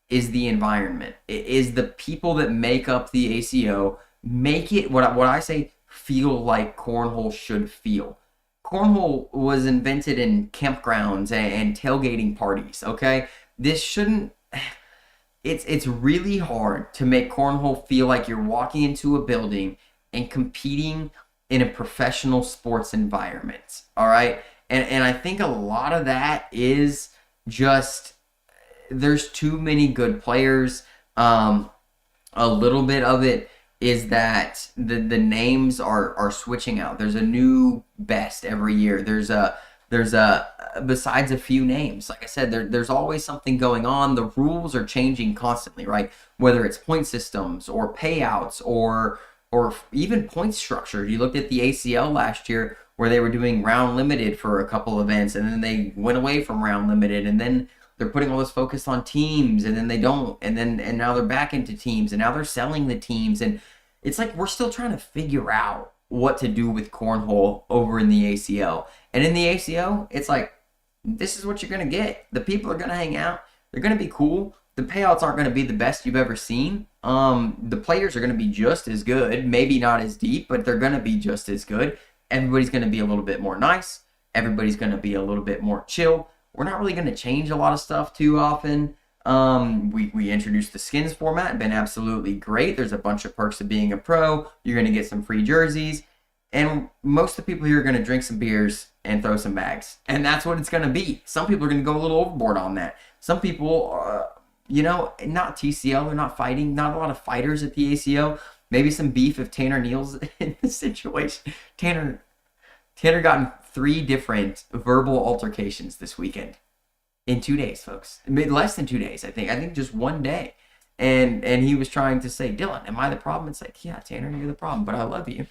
is the environment. It is the people that make up the ACO make it what I say feel like cornhole should feel. Cornhole was invented in campgrounds and tailgating parties, okay? This shouldn't... It's really hard to make cornhole feel like you're walking into a building and competing in a professional sports environment, all right? And I think a lot of that is just there's too many good players. A little bit of it is that the names are switching out. There's a new best every year. There's a besides a few names, like I said, there's always something going on. The rules are changing constantly, right? Whether it's point systems or payouts or even point structure. You looked at the ACL last year where they were doing round limited for a couple events, and then they went away from round limited, and then they're putting all this focus on teams, and then they don't, and now they're back into teams, and now they're selling the teams, and it's like we're still trying to figure out what to do with cornhole over in the ACL. And in the ACO, it's like, this is what you're going to get. The people are going to hang out. They're going to be cool. The payouts aren't going to be the best you've ever seen. The players are going to be just as good. Maybe not as deep, but they're going to be just as good. Everybody's going to be a little bit more nice. Everybody's going to be a little bit more chill. We're not really going to change a lot of stuff too often. We introduced the skins format. Been absolutely great. There's a bunch of perks of being a pro. You're going to get some free jerseys. And most of the people here are going to drink some beers and throw some bags. And that's what it's going to be. Some people are going to go a little overboard on that. Some people, not TCL, they're not fighting. Not a lot of fighters at the ACO. Maybe some beef if Tanner Neal's in the situation. Tanner got in 3 different verbal altercations this weekend. In 2 days, folks. Less than 2 days, I think. I think just 1 day. And he was trying to say, Dylan, am I the problem? It's like, yeah, Tanner, you're the problem, but I love you,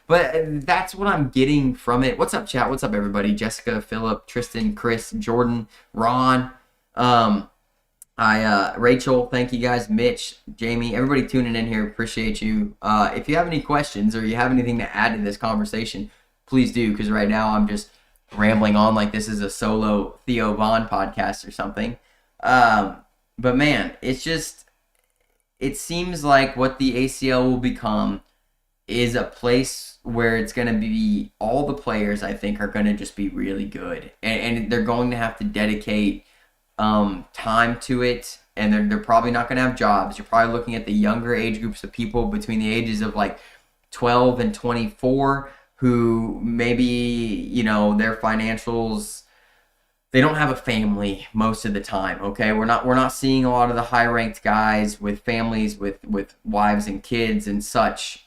But that's what I'm getting from it. What's up, chat? What's up, everybody? Jessica, Philip, Tristan, Chris, Jordan, Ron, Rachel, thank you guys, Mitch, Jamie, everybody tuning in here. Appreciate you. If you have any questions or you have anything to add to this conversation, please do, because right now I'm just rambling on like this is a solo Theo Vaughn podcast or something. But man, it seems like what the ACL will become is a place where it's going to be all the players, I think, are going to just be really good. And they're going to have to dedicate time to it. And they're probably not going to have jobs. You're probably looking at the younger age groups of people between the ages of like 12 and 24 who maybe, their financials, they don't have a family most of the time, okay? We're not seeing a lot of the high-ranked guys with families, with wives and kids and such.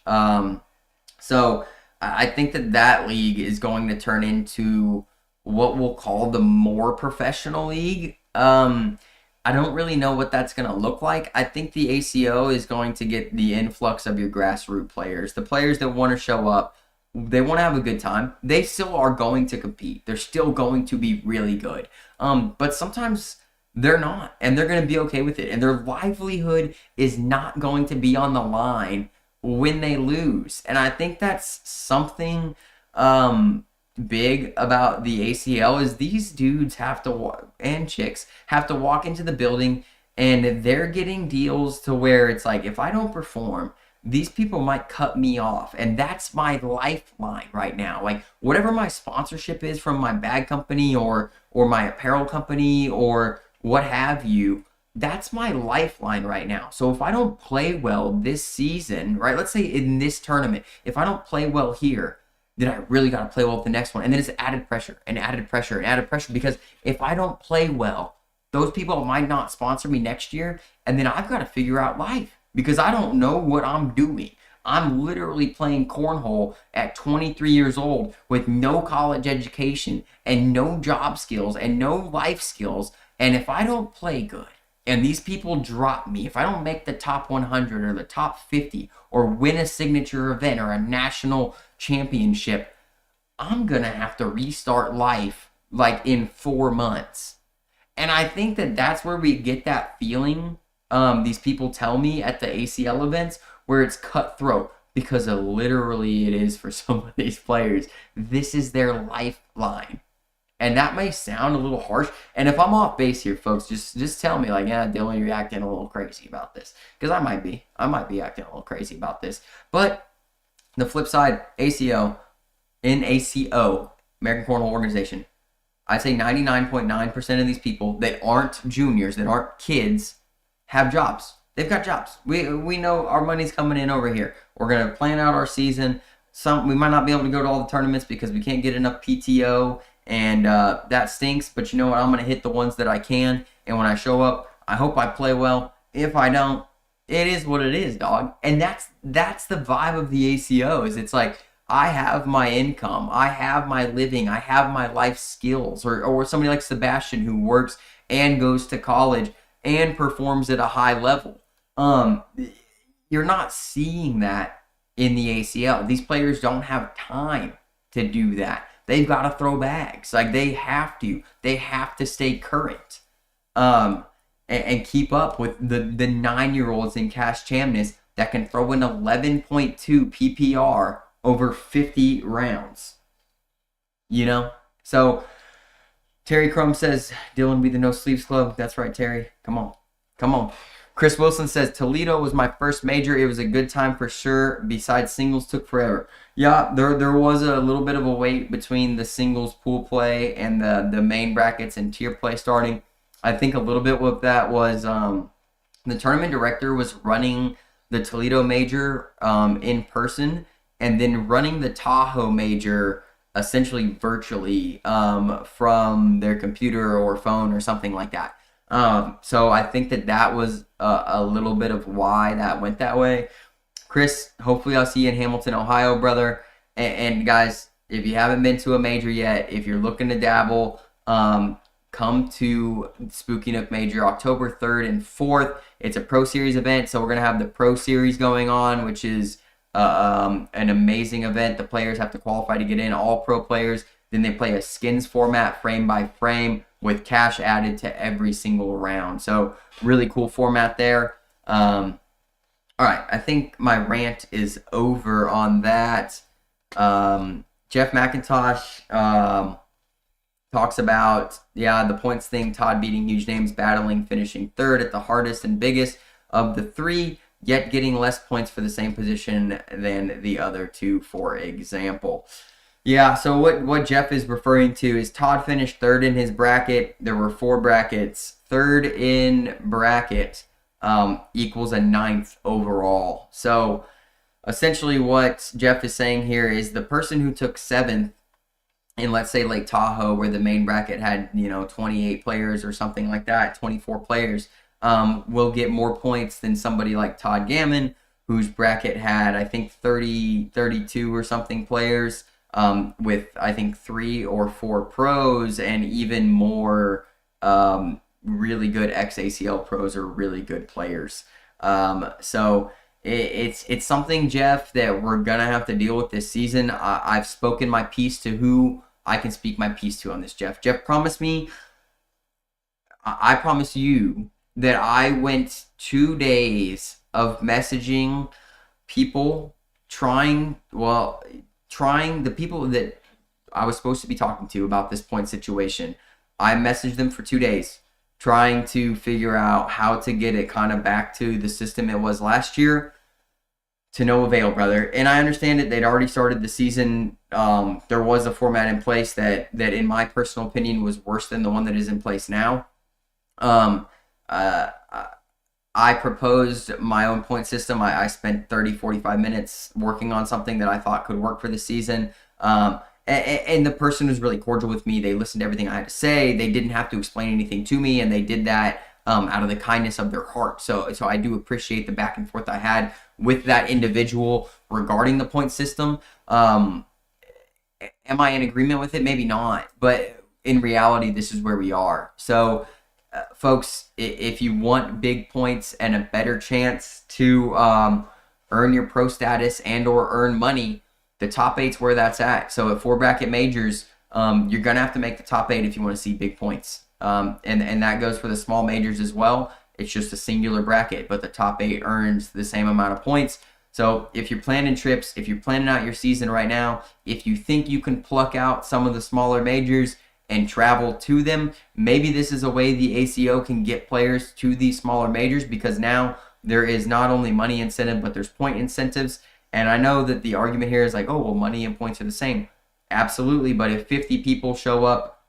So I think that league is going to turn into what we'll call the more professional league. I don't really know what that's going to look like. I think the ACO is going to get the influx of your grassroots players, the players that want to show up. They want to have a good time. They still are going to compete. They're still going to be really good. But sometimes they're not, and they're going to be okay with it. And their livelihood is not going to be on the line when they lose. And I think that's something big about the ACL is these dudes have to, and chicks, have to walk into the building, and they're getting deals to where it's like, if I don't perform, these people might cut me off, and that's my lifeline right now. Like, whatever my sponsorship is from my bag company or my apparel company or what have you, that's my lifeline right now. So if I don't play well this season, right, let's say in this tournament, if I don't play well here, then I really got to play well with the next one. And then it's added pressure and added pressure and added pressure, because if I don't play well, those people might not sponsor me next year, and then I've got to figure out life. Because I don't know what I'm doing. I'm literally playing cornhole at 23 years old with no college education and no job skills and no life skills. And if I don't play good and these people drop me, if I don't make the top 100 or the top 50 or win a signature event or a national championship, I'm going to have to restart life like in 4 months. And I think that that's where we get that feeling, these people tell me at the ACL events, where it's cutthroat, because literally it is for some of these players. This is their lifeline. And that may sound a little harsh. And if I'm off base here, folks, just tell me, like, yeah, Dylan, you're acting a little crazy about this. Because I might be acting a little crazy about this. But the flip side, ACO, American Cornhole Organization, I'd say 99.9% of these people that aren't juniors, that aren't kids, have jobs. They've got jobs. We know our money's coming in over here. We're going to plan out our season. We might not be able to go to all the tournaments because we can't get enough PTO, and that stinks. But you know what? I'm going to hit the ones that I can, and when I show up, I hope I play well. If I don't, it is what it is, dog. And that's the vibe of the ACOs. It's like, I have my income, I have my living, I have my life skills. Or somebody like Sebastian, who works and goes to college and performs at a high level. You're not seeing that in the ACL. These players don't have time to do that. They've got to throw bags. Like, they have to stay current, and keep up with the 9-year-olds in Cash Chamness that can throw an 11.2 PPR over 50 rounds. You know? So Terry Crum says, Dylan be the No Sleeves Club. That's right, Terry. Come on. Chris Wilson says, Toledo was my first major. It was a good time for sure. Besides, singles took forever. Yeah, there was a little bit of a wait between the singles pool play and the main brackets and tier play starting. I think a little bit what that was, the tournament director was running the Toledo major in person, and then running the Tahoe major essentially virtually from their computer or phone or something like that. So I think that was a little bit of why that went that way. Chris, hopefully I'll see you in Hamilton, Ohio, brother. And guys, if you haven't been to a major yet, if you're looking to dabble, come to Spooky Nook Major October 3rd and 4th. It's a Pro Series event, so we're going to have the Pro Series going on, which is an amazing event. The players have to qualify to get in, all pro players. Then they play a skins format, frame by frame, with cash added to every single round. So really cool format there. All right, I think my rant is over on that. Jeff McIntosh talks about, the points thing, Todd beating huge names, battling, finishing third at the hardest and biggest of the three, yet getting less points for the same position than the other two, for example. Yeah, so what Jeff is referring to is Todd finished third in his bracket. There were 4 brackets. Third in bracket equals a 9th overall. So essentially what Jeff is saying here is the person who took 7th in, let's say, Lake Tahoe, where the main bracket had, 28 players or something like that, 24 players, will get more points than somebody like Todd Gammon, whose bracket had, I think, 32 or something players, with, I think, 3 or 4 pros and even more really good ex-ACL pros or really good players. So it's something, Jeff, that we're going to have to deal with this season. I've spoken my piece to who I can speak my piece to on this, Jeff. Jeff promised me, I promise you, that I went 2 days of messaging people, trying the people that I was supposed to be talking to about this point situation. I messaged them for 2 days, trying to figure out how to get it kind of back to the system it was last year, to no avail, brother. And I understand it. They'd already started the season. There was a format in place that in my personal opinion was worse than the one that is in place now. I proposed my own point system. I spent 30, 45 minutes working on something that I thought could work for the season. And the person was really cordial with me. They listened to everything I had to say. They didn't have to explain anything to me, and they did that out of the kindness of their heart. So I do appreciate the back and forth I had with that individual regarding the point system. Am I in agreement with it? Maybe not, but in reality, this is where we are. So, folks, if you want big points and a better chance to earn your pro status and or earn money, the top 8's where that's at. So at 4 bracket majors, you're going to have to make the top 8 if you want to see big points. And that goes for the small majors as well. It's just a singular bracket, but the top 8 earns the same amount of points. So if you're planning trips, if you're planning out your season right now, if you think you can pluck out some of the smaller majors and travel to them, maybe this is a way the ACO can get players to these smaller majors, because now there is not only money incentive, but there's point incentives. And I know that the argument here is like, oh, well, money and points are the same. Absolutely, but if 50 people show up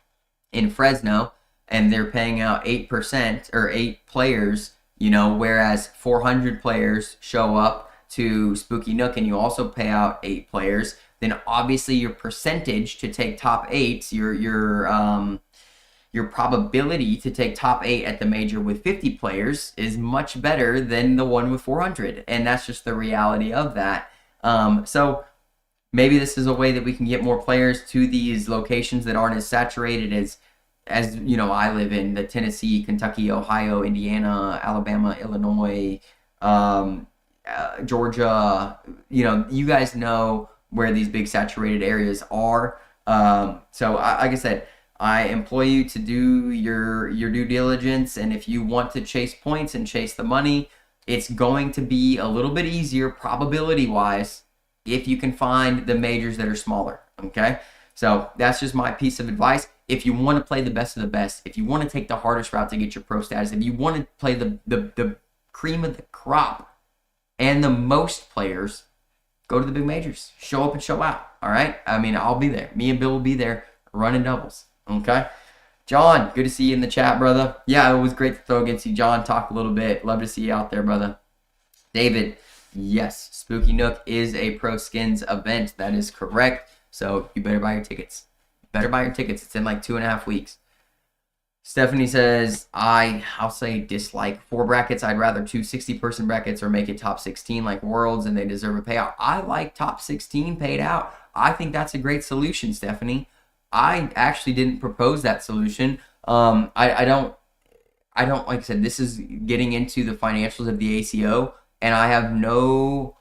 in Fresno and they're paying out 8% or 8 players, whereas 400 players show up to Spooky Nook and you also pay out 8 players, then obviously your percentage to take top 8s, your probability to take top 8 at the major with 50 players is much better than the one with 400. And that's just the reality of that. So maybe this is a way that we can get more players to these locations that aren't as saturated as I live in, the Tennessee, Kentucky, Ohio, Indiana, Alabama, Illinois, Georgia. You guys know where these big saturated areas are. So like I said, I employ you to do your due diligence, and if you want to chase points and chase the money, it's going to be a little bit easier probability-wise if you can find the majors that are smaller, okay? So that's just my piece of advice. If you want to play the best of the best, if you want to take the hardest route to get your pro status, if you want to play the cream of the crop and the most players, go to the big majors. Show up and show out, all right? I mean, I'll be there. Me and Bill will be there running doubles, okay? John, good to see you in the chat, brother. Yeah, it was great to throw against you, John. Talk a little bit. Love to see you out there, brother. David, yes, Spooky Nook is a Pro Skins event. That is correct. So you better buy your tickets. It's in like 2.5 weeks. Stephanie says, I'll say dislike 4 brackets. I'd rather 2 60-person brackets or make it top 16 like Worlds, and they deserve a payout. I like top 16 paid out. I think that's a great solution, Stephanie. I actually didn't propose that solution. I don't, like I said, this is getting into the financials of the ACO, and I have no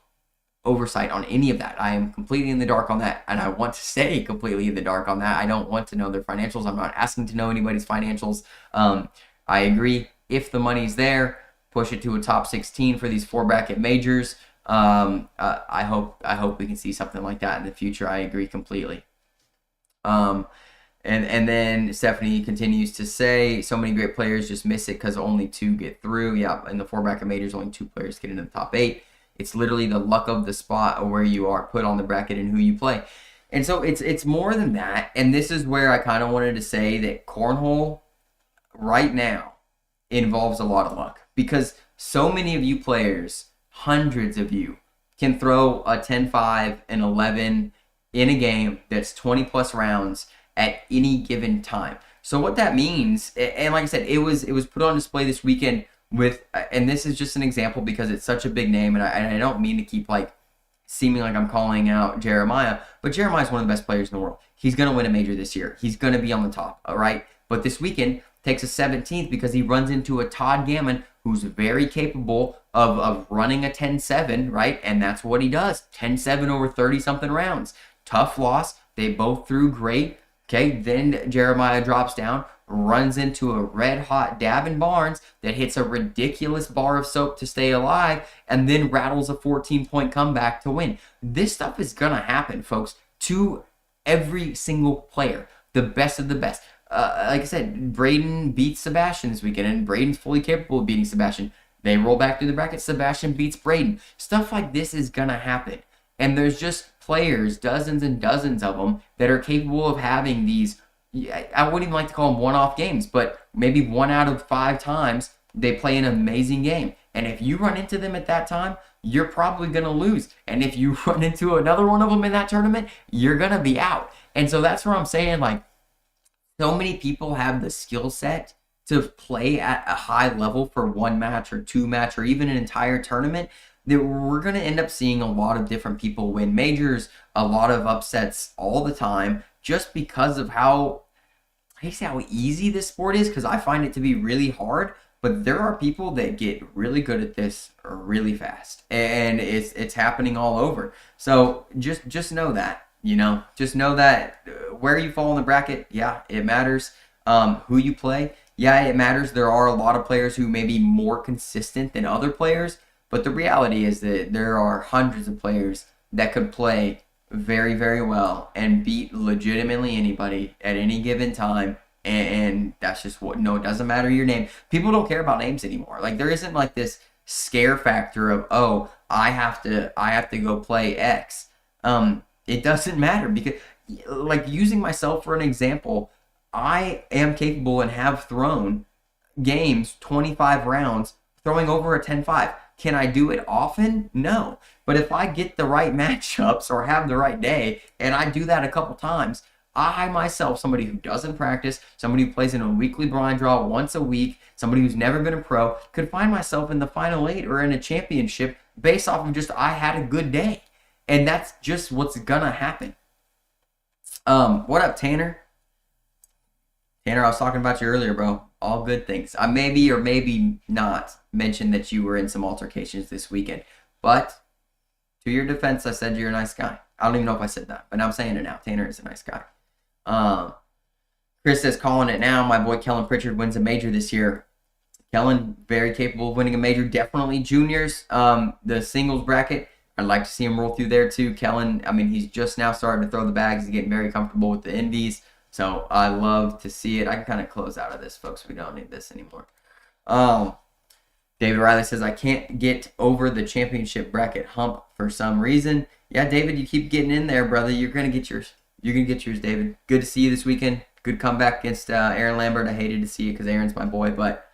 oversight on any of that. I am completely in the dark on that, and I want to stay completely in the dark on that. I don't want to know their financials. I'm not asking to know anybody's financials. I agree. If the money's there, push it to a top 16 for these 4 bracket majors. I hope we can see something like that in the future. I agree completely. And then Stephanie continues to say, so many great players just miss it because only 2 get through. Yeah, in the 4 bracket majors, only 2 players get into the top 8. It's literally the luck of the spot or where you are put on the bracket and who you play. And so it's more than that. And this is where I kind of wanted to say that Cornhole right now involves a lot of luck, because so many of you players, hundreds of you, can throw a 10-5 and 11 in a game that's 20 plus rounds at any given time. So what that means, and like I said, it was put on display this weekend with, and this is just an example because it's such a big name, and I don't mean to keep like seeming like I'm calling out Jeremiah, but Jeremiah's one of the best players in the world. He's going to win a major this year. He's going to be on the top, all right? But this weekend takes a 17th because he runs into a Todd Gammon who's very capable of running a 10-7, right? And that's what he does, 10-7 over 30-something rounds. Tough loss. They both threw great. Okay, then Jeremiah drops down, runs into a red-hot Davin Barnes that hits a ridiculous bar of soap to stay alive, and then rattles a 14-point comeback to win. This stuff is going to happen, folks, to every single player, the best of the best. Like I said, Braden beats Sebastian this weekend, and Braden's fully capable of beating Sebastian. They roll back through the bracket, Sebastian beats Braden. Stuff like this is going to happen. And there's just players, dozens and dozens of them, that are capable of having these, I wouldn't even like to call them one-off games, but maybe 1 out of 5 times they play an amazing game. And if you run into them at that time, you're probably going to lose. And if you run into another one of them in that tournament, you're going to be out. And so that's where I'm saying, like, so many people have the skill set to play at a high level for 1 match or 2 match or even an entire tournament. that we're going to end up seeing a lot of different people win majors, a lot of upsets all the time, just because of how, I hate to say how easy this sport is, because I find it to be really hard. But there are people that get really good at this really fast, and it's happening all over. So just know that, just know that where you fall in the bracket, yeah, it matters. Who you play, yeah, it matters. There are a lot of players who may be more consistent than other players, but the reality is that there are hundreds of players that could play very, very well and beat legitimately anybody at any given time. And that's just what, no, it doesn't matter your name. People don't care about names anymore. Like, there isn't like this scare factor of, oh, I have to go play X. It doesn't matter, because, like, using myself for an example, I am capable and have thrown games 25 rounds throwing over a 10-5. Can I do it often? No. But if I get the right matchups or have the right day, and I do that a couple times, I myself, somebody who doesn't practice, somebody who plays in a weekly blind draw once a week, somebody who's never been a pro, could find myself in the final 8 or in a championship based off of just I had a good day. And that's just what's gonna happen. What up, Tanner? Tanner, I was talking about you earlier, bro. All good things. I maybe or maybe not mentioned that you were in some altercations this weekend. But to your defense, I said you're a nice guy. I don't even know if I said that, but I'm saying it now. Tanner is a nice guy. Chris says, calling it now. My boy Kellen Pritchard wins a major this year. Kellen, very capable of winning a major. Definitely juniors. The singles bracket, I'd like to see him roll through there too. Kellen, I mean, he's just now starting to throw the bags. He's getting very comfortable with the indies. So I love to see it. I can kind of close out of this, folks. We don't need this anymore. David Riley says, I can't get over the championship bracket hump for some reason. Yeah, David, you keep getting in there, brother. You're going to get yours. You're going to get yours, David. Good to see you this weekend. Good comeback against Aaron Lambert. I hated to see you because Aaron's my boy, but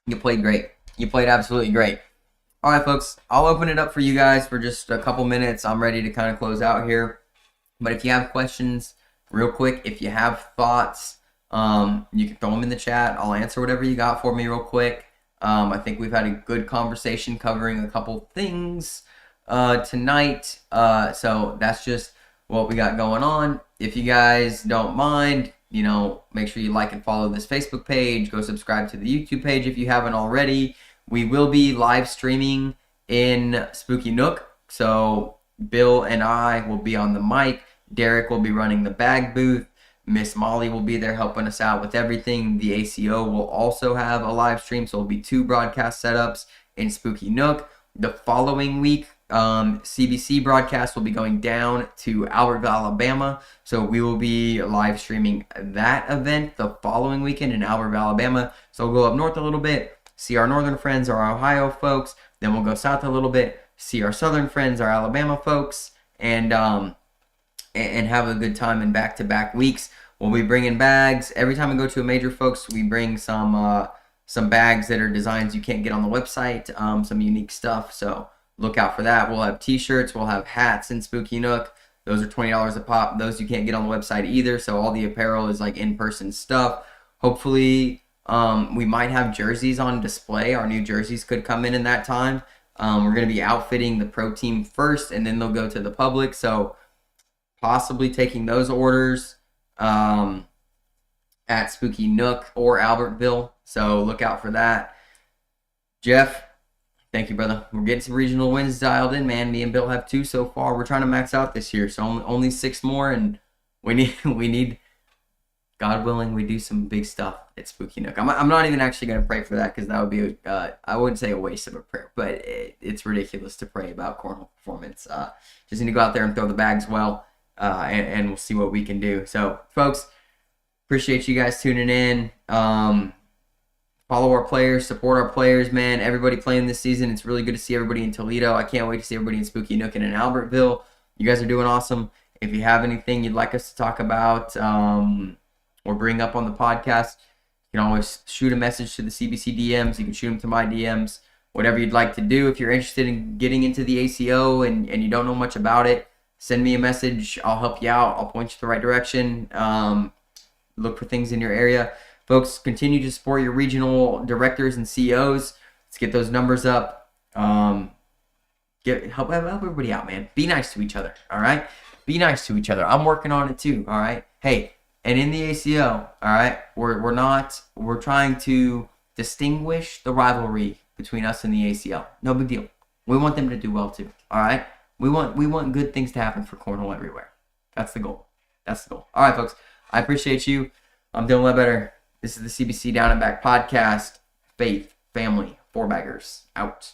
you played great. You played absolutely great. All right, folks. I'll open it up for you guys for just a couple minutes. I'm ready to kind of close out here. But if you have questions, real quick, if you have thoughts, you can throw them in the chat. I'll answer whatever you got for me real quick. I think we've had a good conversation covering a couple things tonight. So that's just what we got going on. If you guys don't mind, make sure you like and follow this Facebook page. Go subscribe to the YouTube page if you haven't already. We will be live streaming in Spooky Nook. So Bill and I will be on the mic. Derek will be running the bag booth. Miss Molly will be there helping us out with everything. The ACO will also have a live stream, so it'll be 2 broadcast setups in Spooky Nook. The following week, CBC broadcast will be going down to Albertville, Alabama. So we will be live streaming that event the following weekend in Albertville, Alabama. So we'll go up north a little bit, see our northern friends, our Ohio folks. Then we'll go south a little bit, see our southern friends, our Alabama folks, and have a good time in back-to-back weeks. We'll be bringing bags. Every time we go to a major, folks, we bring some bags that are designs you can't get on the website, some unique stuff. So look out for that. We'll have t-shirts. We'll have hats in Spooky Nook. Those are $20 a pop. Those you can't get on the website either. So all the apparel is like in-person stuff. Hopefully, we might have jerseys on display. Our new jerseys could come in that time. We're going to be outfitting the pro team first, and then they'll go to the public. So possibly taking those orders at Spooky Nook or Albertville. So look out for that. Jeff, thank you, brother. We're getting some regional wins dialed in, man. Me and Bill have 2 so far. We're trying to max out this year, so only 6 more, and we need, God willing, we do some big stuff at Spooky Nook. I'm not even actually going to pray for that, because that would be, I wouldn't say a waste of a prayer, but it's ridiculous to pray about cornhole performance. Just need to go out there and throw the bags well. And we'll see what we can do. So, folks, appreciate you guys tuning in. Follow our players, support our players, man. Everybody playing this season. It's really good to see everybody in Toledo. I can't wait to see everybody in Spooky Nook and in Albertville. You guys are doing awesome. If you have anything you'd like us to talk about or bring up on the podcast, you can always shoot a message to the CBC DMs. You can shoot them to my DMs. Whatever you'd like to do. If you're interested in getting into the ACO and you don't know much about it, send me a message. I'll help you out. I'll point you the right direction. Look for things in your area. Folks, continue to support your regional directors and CEOs. Let's get those numbers up. Help everybody out, man. Be nice to each other, all right? Be nice to each other. I'm working on it too, all right? Hey, and in the ACO, all right, we're trying to distinguish the rivalry between us and the ACL. No big deal. We want them to do well too, all right? We want good things to happen for cornhole everywhere. That's the goal. That's the goal. All right, folks. I appreciate you. I'm doing a lot better. This is the CBC Down and Back podcast. Faith, family, four baggers out.